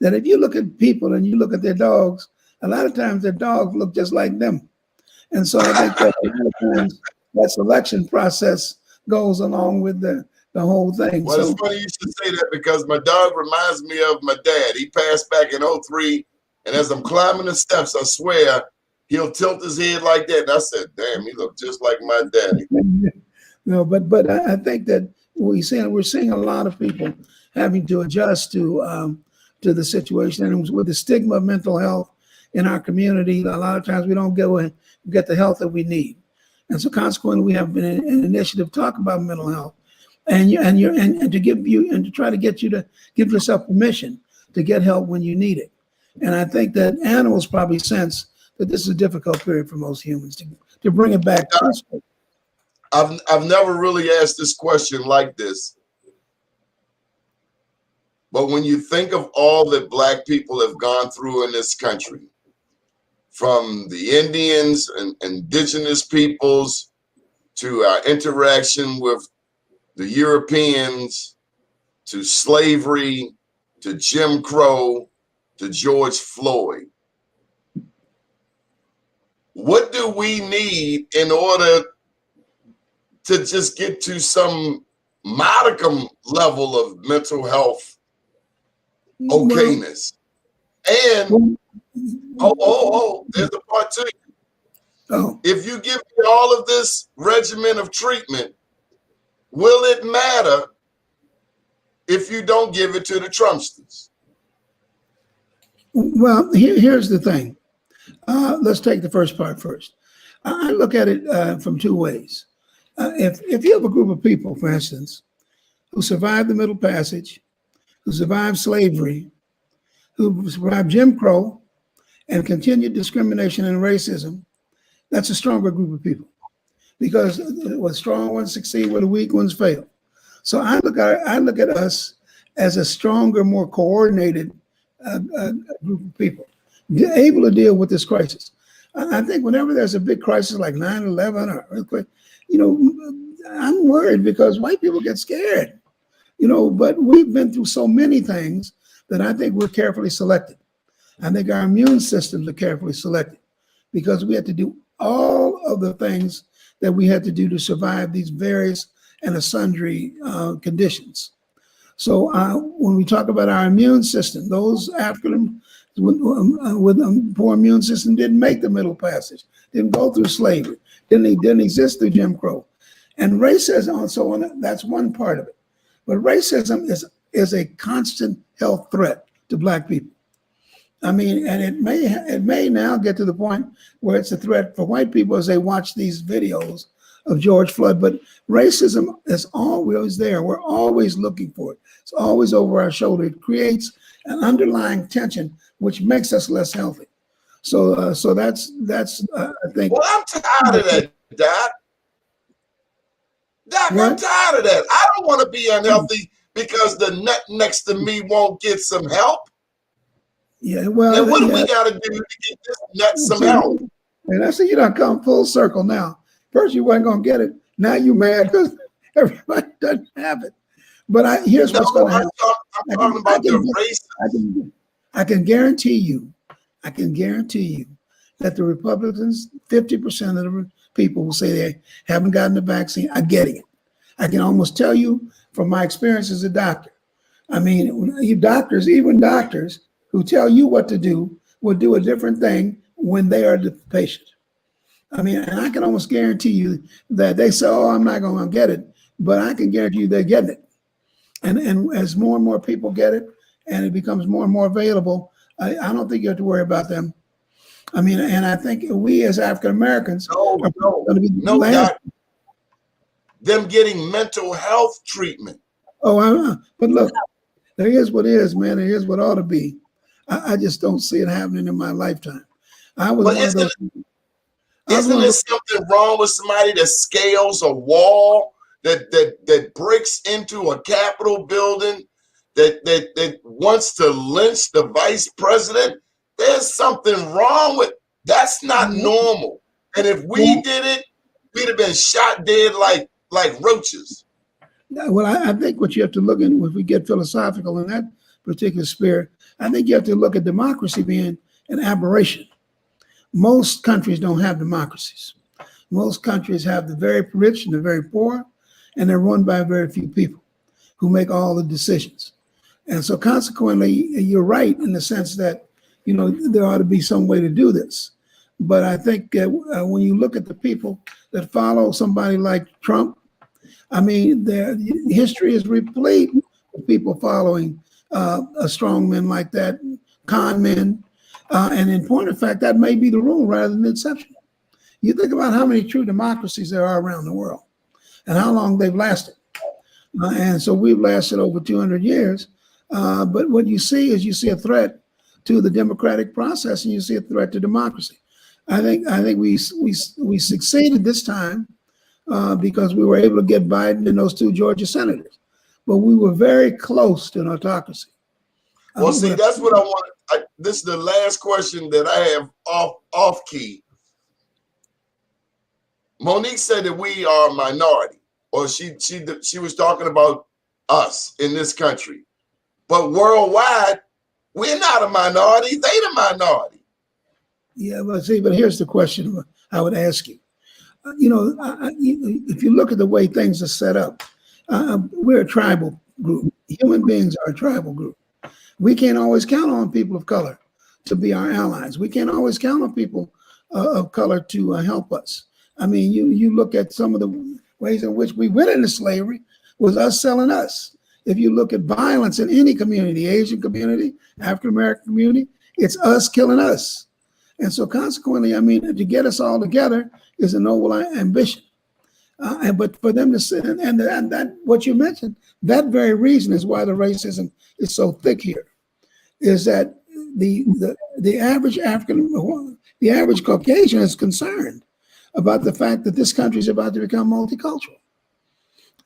that if you look at people and you look at their dogs, a lot of times their dogs look just like them. And so I think that a lot of times that selection process goes along with the whole thing. Well, it's funny you should say that because my dog reminds me of my dad. He passed back in 2003, and as I'm climbing the steps, I swear, he'll tilt his head like that. And I said, damn, he looked just like my daddy. No, but I think that we're seeing a lot of people having to adjust to the situation. And with the stigma of mental health in our community, a lot of times we don't get the help that we need. And so consequently, we have an initiative to talk about mental health. And to try to get you to give yourself permission to get help when you need it. And I think that animals probably sense that this is a difficult period for most humans to bring it back. I've never really asked this question like this, but when you think of all that Black people have gone through in this country, from the Indians and indigenous peoples to our interaction with the Europeans, to slavery, to Jim Crow, to George Floyd. What do we need in order to just get to some modicum level of mental health okayness? And there's a part two. If you give me all of this regimen of treatment, will it matter if you don't give it to the Trumpsters? Well, here's the thing. Let's take the first part first. I look at it from 2 ways. If you have a group of people, for instance, who survived the Middle Passage, who survived slavery, who survived Jim Crow and continued discrimination and racism, that's a stronger group of people. Because the strong ones succeed where the weak ones fail. So I look at us as a stronger, more coordinated group of people, able to deal with this crisis. I think whenever there's a big crisis like 9/11 or earthquake, I'm worried because white people get scared, but we've been through so many things that I think we're carefully selected. I think our immune systems are carefully selected because we had to do all of the things that we had to do to survive these various and sundry conditions. So when we talk about our immune system, those African with poor immune system didn't make the Middle Passage, didn't go through slavery, didn't exist through Jim Crow. And racism, and so on, that's one part of it. But racism is a constant health threat to Black people. I mean, and it may now get to the point where it's a threat for white people as they watch these videos of George Floyd. But racism is always there. We're always looking for it. It's always over our shoulder. It creates an underlying tension which makes us less healthy. So that's I think. Well, I'm tired of that, Doc. Doc, I'm tired of that. I don't want to be unhealthy because the nut next to me won't get some help. Yeah, well, then what do we got to do to get this nut some help? And I said, you don't come full circle now. First, you weren't going to get it. Now you mad because everybody doesn't have it. But here's what's going to happen. I'm talking about the race. I can guarantee you that the Republicans, 50% of the people who say they haven't gotten the vaccine are getting it. I can almost tell you from my experience as a doctor. I mean, even doctors who tell you what to do will do a different thing when they are the patient. I mean, and I can almost guarantee you that they say, oh, I'm not going to get it, but I can guarantee you they're getting it. And as more and more people get it and it becomes more and more available, I don't think you have to worry about them. I mean, and I think we as African Americans are going to be them getting mental health treatment. Oh, but look, there is what is, man. There is what ought to be. I just don't see it happening in my lifetime. Isn't there something wrong with somebody that scales a wall, that breaks into a Capitol building, that wants to lynch the vice president? There's something wrong with that's not normal. And if we did it, we'd have been shot dead like roaches. Well, I think what you have to look at, if we get philosophical in that particular spirit, I think you have to look at democracy being an aberration. Most countries don't have democracies. Most countries have the very rich and the very poor, and they're run by very few people who make all the decisions. And so consequently, you're right in the sense that, you know, there ought to be some way to do this. But I think when you look at the people that follow somebody like Trump, I mean, history is replete with people following a strong man like that, con men. And in point of fact, that may be the rule rather than the exception. You think about how many true democracies there are around the world and how long they've lasted. And so we've lasted over 200 years. But what you see is you see a threat to the democratic process and you see a threat to democracy. I think we succeeded this time because we were able to get Biden and those two Georgia senators. But we were very close to an autocracy. Well, see, that's what I want. This is the last question that I have off key. Monique said that we are a minority, or she was talking about us in this country. But worldwide, we're not a minority. They the minority. Yeah, but here's the question I would ask you. You know, if you look at the way things are set up, we're a tribal group. Human beings are a tribal group. We can't always count on people of color to be our allies. We can't always count on people of color to help us. I mean, you look at some of the ways in which we went into slavery was us selling us. If you look at violence in any community, Asian community, African-American community, it's us killing us. And so consequently, I mean, to get us all together is a noble ambition. But for them to sit and that what you mentioned, that very reason is why the racism is so thick here, is that the average the average Caucasian is concerned about the fact that this country is about to become multicultural.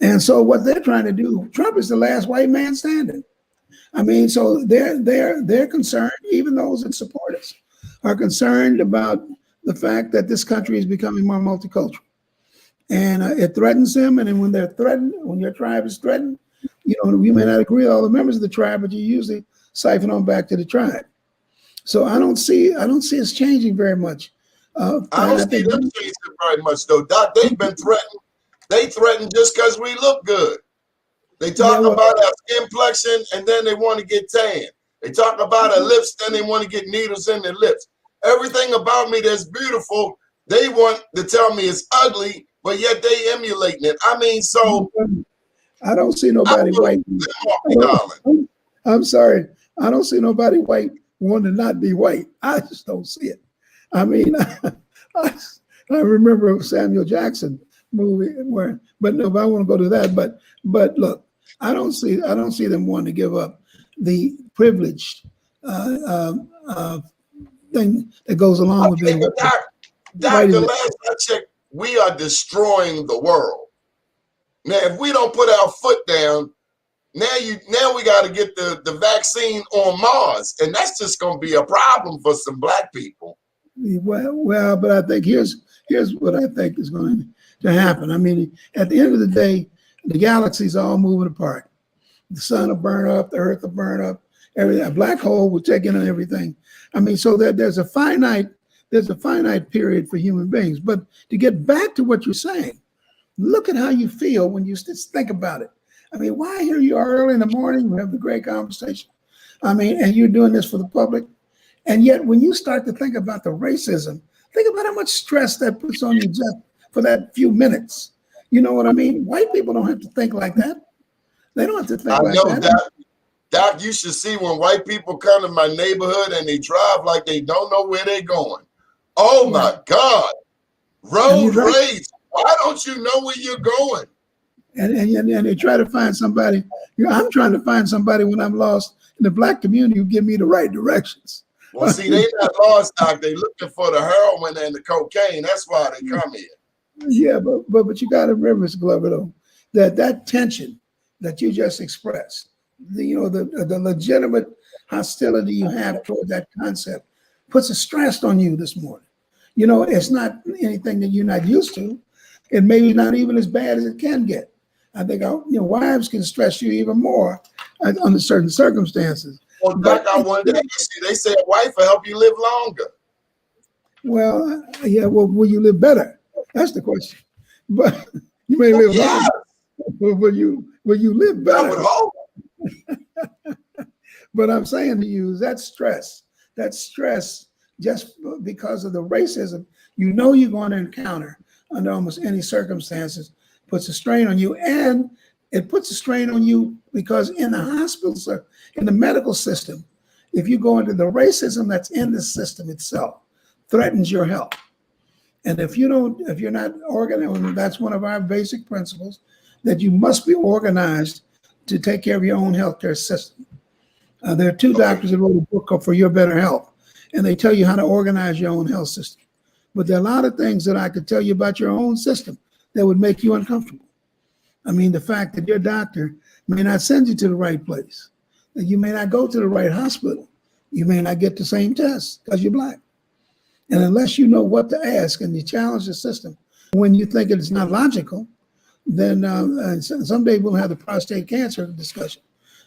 And so what they're trying to do, Trump is the last white man standing. I mean, so they're concerned, even those that support us are concerned about the fact that this country is becoming more multicultural. And it threatens them. And then when they're threatened, when your tribe is threatened, you know, you may not agree with all the members of the tribe, but you usually siphon on back to the tribe. So I don't see us changing very much. I don't see them changing very much, though. Doc, they've been threatened. They threaten just because we look good. They talk about our skin complexion and then they want to get tan. They talk about their lips, then they want to get needles in their lips. Everything about me that's beautiful, they want to tell me it's ugly, but yet they emulating it. I mean, so I don't see nobody white. I'm sorry. I don't see nobody white wanting to not be white. I just don't see it. I mean, I remember a Samuel Jackson movie where, but no, I want to go to that. But look, I don't see them wanting to give up the privileged thing that goes along with being white. Doctor, last I checked, we are destroying the world. Now, if we don't put our foot down, now we got to get the vaccine on Mars, and that's just going to be a problem for some black people. Well, but I think here's what I think is going to happen. I mean, at the end of the day, the galaxy's all moving apart. The sun will burn up, the earth will burn up, everything. A black hole will take in everything. I mean, so that there's a finite period for human beings. But to get back to what you're saying, look at how you feel when you just think about it. I mean, why here you are early in the morning, we have the great conversation. I mean, and you're doing this for the public. And yet when you start to think about the racism, think about how much stress that puts on you just for that few minutes. You know what I mean? White people don't have to think like that. They don't have to think like that. Doc, you should see when white people come to my neighborhood and they drive like they don't know where they're going. Oh my God. Road rage. Why don't you know where you're going? And they try to find somebody. I'm trying to find somebody when I'm lost in the black community who give me the right directions. Well, see, they not lost, Doc. They looking for the heroin and the cocaine. That's why they come here. Yeah, but you got to remember, Mr. Glover, though, that tension that you just expressed, the legitimate hostility you have toward that concept puts a stress on you this morning. You know, it's not anything that you're not used to. It may be not even as bad as it can get. I think wives can stress you even more under certain circumstances. Well, Doc, I wanted to ask you. They say a wife will help you live longer. Well, yeah. Well, will you live better? That's the question. But you may live longer. But will you live better? I would hope. But I'm saying to you, that stress just because of the racism you're going to encounter under almost any circumstances puts a strain on you. And it puts a strain on you because in the hospitals, in the medical system, if you go into the racism that's in the system itself, threatens your health. And if you're not organized, that's one of our basic principles, that you must be organized to take care of your own healthcare system. There are two doctors that wrote a book called For Your Better Health, and they tell you how to organize your own health system. But there are a lot of things that I could tell you about your own system that would make you uncomfortable. I mean, the fact that your doctor may not send you to the right place, that you may not go to the right hospital, you may not get the same test because you're black. And unless you know what to ask and you challenge the system when you think it's not logical, then someday we'll have the prostate cancer discussion.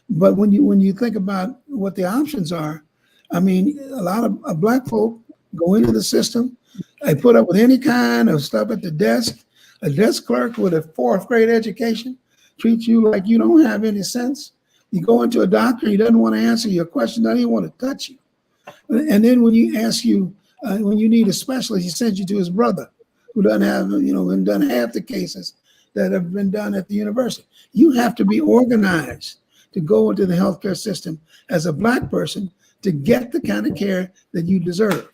But when you think about what the options are, I mean, a lot of black folk go into the system. They put up with any kind of stuff at the desk. A desk clerk with a 4th grade education treats you like you don't have any sense. You go into a doctor, he doesn't want to answer your question, doesn't even want to touch you. And then when you when you need a specialist, he sends you to his brother, who doesn't have, and done half the cases that have been done at the university. You have to be organized to go into the healthcare system as a black person to get the kind of care that you deserve.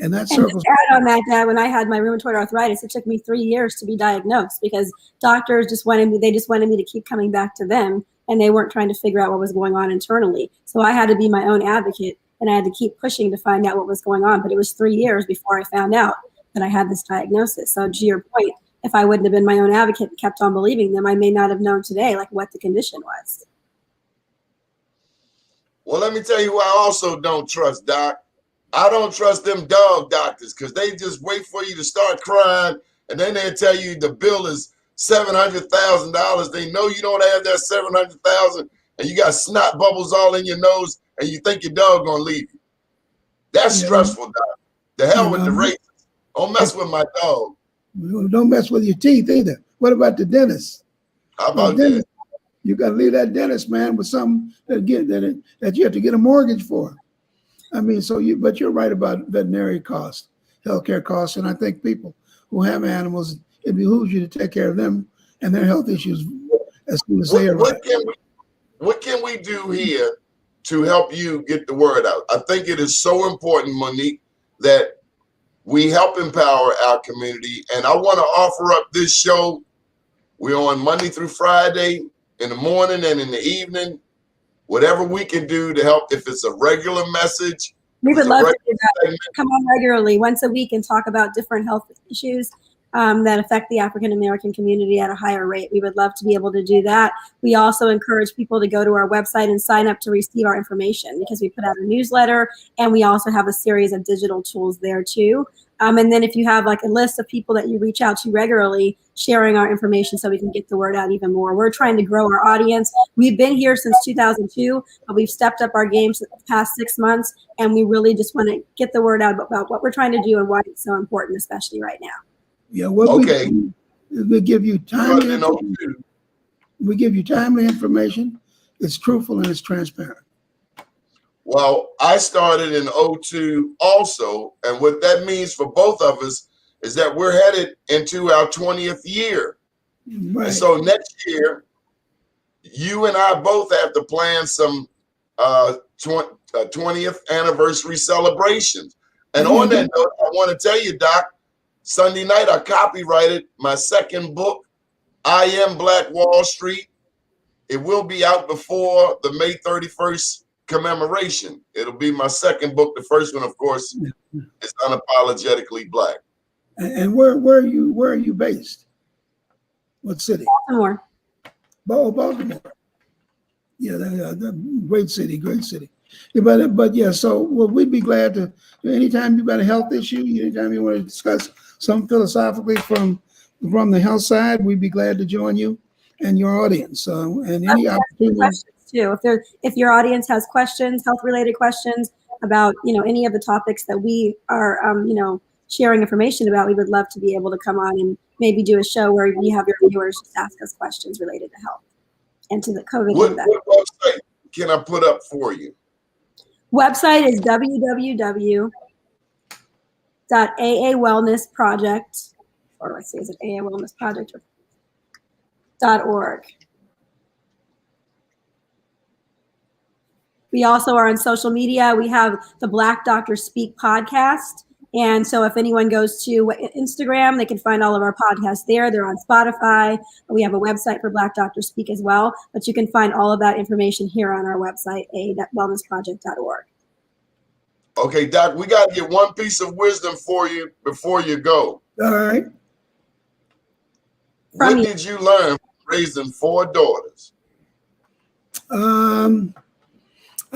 And that circles. Add on that, Dad, when I had my rheumatoid arthritis, it took me 3 years to be diagnosed because doctors just wanted me to keep coming back to them, and they weren't trying to figure out what was going on internally. So I had to be my own advocate, and I had to keep pushing to find out what was going on. But it was 3 years before I found out that I had this diagnosis. So to your point, if I wouldn't have been my own advocate and kept on believing them, I may not have known today what the condition was. Well, let me tell you who I also don't trust, Doc. I don't trust them dog doctors because they just wait for you to start crying, and then they'll tell you the bill is $700,000. They know you don't have that $700,000, and you got snot bubbles all in your nose, and you think your dog gonna leave you. That's stressful, Doc. The hell with the races. Don't mess with my dog. Don't mess with your teeth either. What about the dentist? How about that? You got to leave that dentist, man, with something that you have to get a mortgage for. I mean, but you're right about veterinary costs, healthcare costs, and I think people who have animals, it behooves you to take care of them and their health issues as soon as they arrive. What can we do here to help you get the word out? I think it is so important, Monique, that we help empower our community. And I want to offer up this show. We're on Monday through Friday in the morning and in the evening. Whatever we can do to help, if it's a regular message. We would love to do that. Come on regularly, once a week, and talk about different health issues that affect the African American community at a higher rate. We would love to be able to do that. We also encourage people to go to our website and sign up to receive our information, because we put out a newsletter, and we also have a series of digital tools there too. And then if you have like a list of people that you reach out to regularly, sharing our information so we can get the word out even more. We're trying to grow our audience. We've been here since 2002, but we've stepped up our game for the past 6 months, and we really just want to get the word out about what we're trying to do and why it's so important, especially right now. Yeah, we give you timely information. We give you timely information. It's truthful and it's transparent. Well, I started in 2002 also, and what that means for both of us is that we're headed into our 20th year. Right. And so next year, you and I both have to plan some 20th anniversary celebrations. And on that note, I want to tell you, Doc, Sunday night I copyrighted my second book, I Am Black Wall Street. It will be out before the May 31st commemoration. It'll be my second book. The first one, of course, is Unapologetically Black. And where are you based? What city? Baltimore. Baltimore. Yeah, great city, great city. Yeah, but yeah, so we'd be glad to, anytime you've got a health issue, anytime you want to discuss something philosophically from the health side, we'd be glad to join you and your audience. And any opportunity. Too. If your audience has questions, health-related questions about any of the topics that we are sharing information about, we would love to be able to come on and maybe do a show where you have your viewers just ask us questions related to health and to the COVID. What website can I put up for you? Website is www.aawellnessproject, or let's see, is it aawellnessproject.org. We also are on social media. We have the Black Doctor Speak podcast. And so if anyone goes to Instagram, they can find all of our podcasts there. They're on Spotify. We have a website for Black Doctor Speak as well. But you can find all of that information here on our website, aawellnessproject.org. Okay, Doc, we got to get one piece of wisdom for you before you go. All right. What did you learn from raising 4 daughters?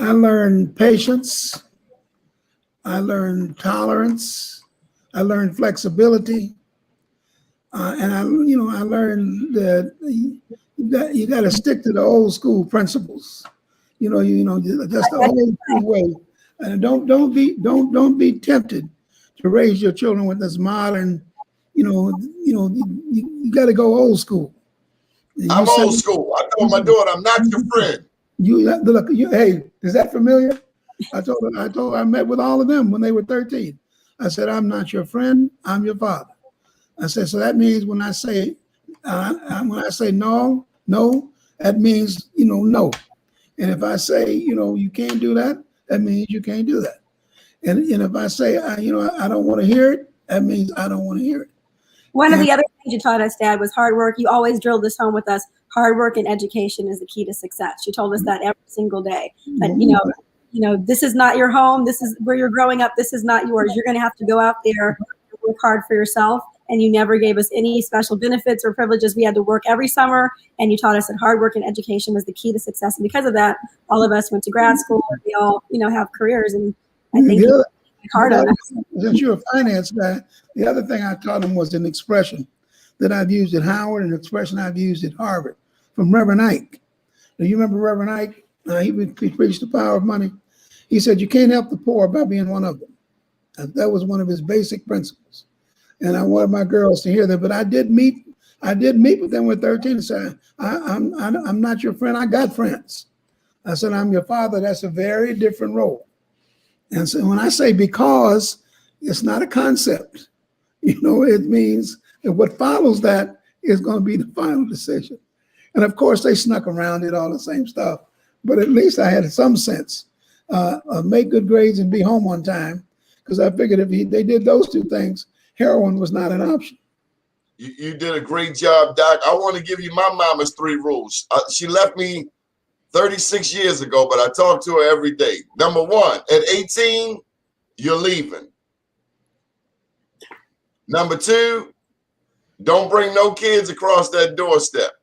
I learned patience. I learned tolerance. I learned flexibility. And I learned that you got to stick to the old school principles. Just the old school way. And don't be tempted to raise your children with this modern. You got to go old school. I'm old school. I told my daughter, I'm not your friend. Hey, is that familiar? I told her I met with all of them when they were 13. I said, I'm not your friend, I'm your father. I said, so that means when I say no, that means no. And if I say you can't do that, that means you can't do that. And if I say I don't want to hear it, that means I don't want to hear it. One of the other things you taught us, Dad, was hard work. You always drilled this home with us. Hard work and education is the key to success. You told us that every single day. But this is not your home. This is where you're growing up. This is not yours. You're going to have to go out there and work hard for yourself. And you never gave us any special benefits or privileges. We had to work every summer, and you taught us that hard work and education was the key to success. And because of that, all of us went to grad school. We all, have careers. And I think hard on us. Since you're a finance guy, the other thing I taught him was an expression that I've used at Howard and an expression I've used at Harvard from Reverend Ike. Now, you remember Reverend Ike? He preached the power of money. He said, you can't help the poor by being one of them. That was one of his basic principles. And I wanted my girls to hear that. But I did meet I did meet with them when 13 and said, I'm not your friend. I got friends. I said, I'm your father. That's a very different role. And so when I say because, it's not a concept. It means that what follows that is going to be the final decision. And of course, they snuck around it, all the same stuff. But at least I had some sense. Make good grades and be home on time. Because I figured if they did those two things, heroin was not an option. You did a great job, Doc. I want to give you my mama's 3 rules. She left me 36 years ago, but I talk to her every day. Number 1, at 18, you're leaving. Number 2, don't bring no kids across that doorstep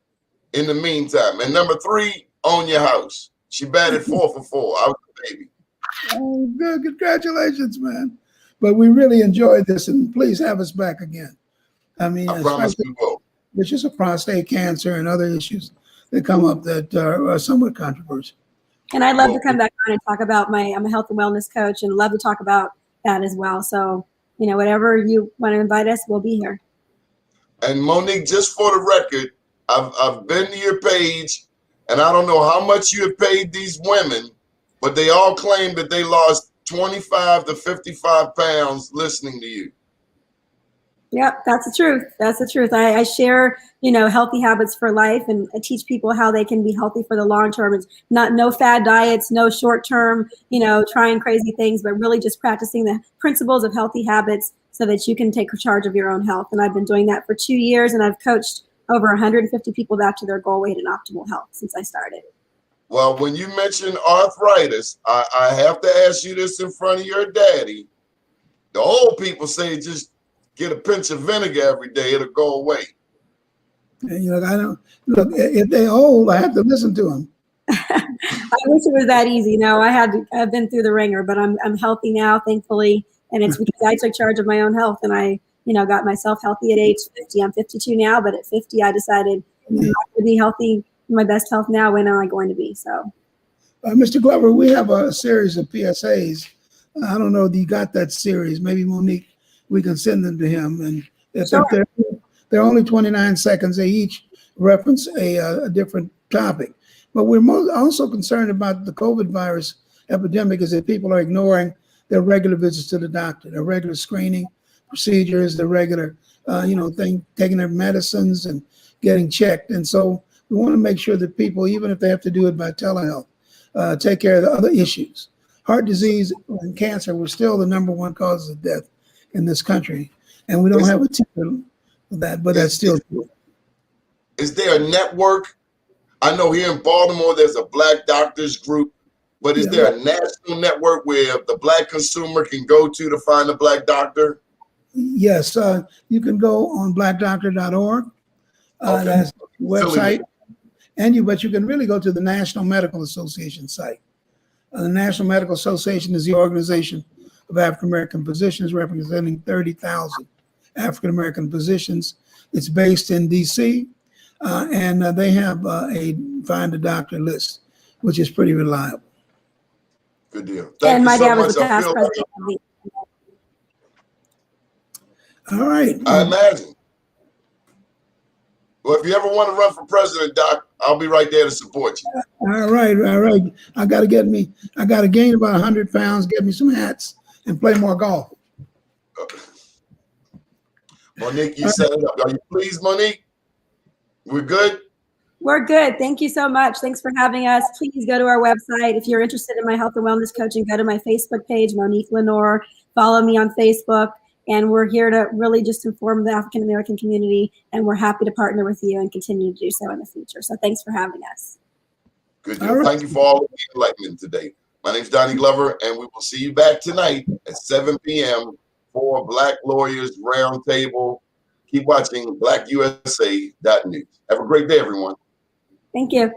in the meantime. And number 3, own your house. She batted 4 for 4. I was a baby. Oh, good. Congratulations, man. But we really enjoyed this, and please have us back again. I mean, I promise we will. There's just a prostate cancer and other issues that come up that are somewhat controversial. And I'd love to come back on and talk about I'm a health and wellness coach, and love to talk about that as well. So, whatever you want to invite us, we'll be here. And Monique, just for the record, I've been to your page, and I don't know how much you have paid these women, but they all claim that they lost 25 to 55 pounds listening to you. Yep, that's the truth. That's the truth. I share, healthy habits for life, and I teach people how they can be healthy for the long term. It's no fad diets, no short term, trying crazy things, but really just practicing the principles of healthy habits so that you can take charge of your own health. And I've been doing that for 2 years, and I've coached over 150 people back to their goal weight and optimal health since I started. Well, when you mention arthritis, I have to ask you this in front of your daddy. The old people say just get a pinch of vinegar every day, it'll go away. And, I don't look. If they're old, I have to listen to them. I wish it was that easy. No, I've been through the ringer, but I'm healthy now, thankfully, and it's because I took charge of my own health, and I got myself healthy at age 50. I'm 52 now, but at 50, I decided I'm not to be healthy. My best health now. When am I going to be? So, Mr. Glover, we have a series of PSAs. I don't know if you got that series. Maybe Monique, we can send them to him, and sure. they're only 29 seconds. They each reference a different topic. But we're also concerned about the COVID virus epidemic, is that people are ignoring their regular visits to the doctor, their regular screening procedures, the regular, taking their medicines and getting checked. And so we want to make sure that people, even if they have to do it by telehealth, take care of the other issues. Heart disease and cancer were still the #1 causes of death in this country. And we don't have a ticket for that, but that's still true. Is there a network? I know here in Baltimore, there's a Black doctors group, but is there a national network where the Black consumer can go to find a Black doctor? Yes, you can go on blackdoctor.org. That's the website. But you can really go to the National Medical Association site. The National Medical Association is the organization of African American physicians representing 30,000 African American physicians. It's based in DC, and they have a Find a Doctor list, which is pretty reliable. Good deal. Thank you so much. I feel like all right. I imagine. Well, if you ever want to run for president, Doc, I'll be right there to support you. All right. I got to gain about 100 pounds, get me some hats, and play more golf. Monique, you set it up. Are you pleased, Monique? We're good? We're good. Thank you so much. Thanks for having us. Please go to our website. If you're interested in my health and wellness coaching, go to my Facebook page, Monique LeNoir. Follow me on Facebook. And we're here to really just inform the African American community, and we're happy to partner with you and continue to do so in the future. So thanks for having us. Good deal. Thank you for all of the enlightenment today. My name's Donnie Glover, and we will see you back tonight at 7 p.m. for Black Lawyers Roundtable. Keep watching BlackUSA.News. Have a great day, everyone. Thank you.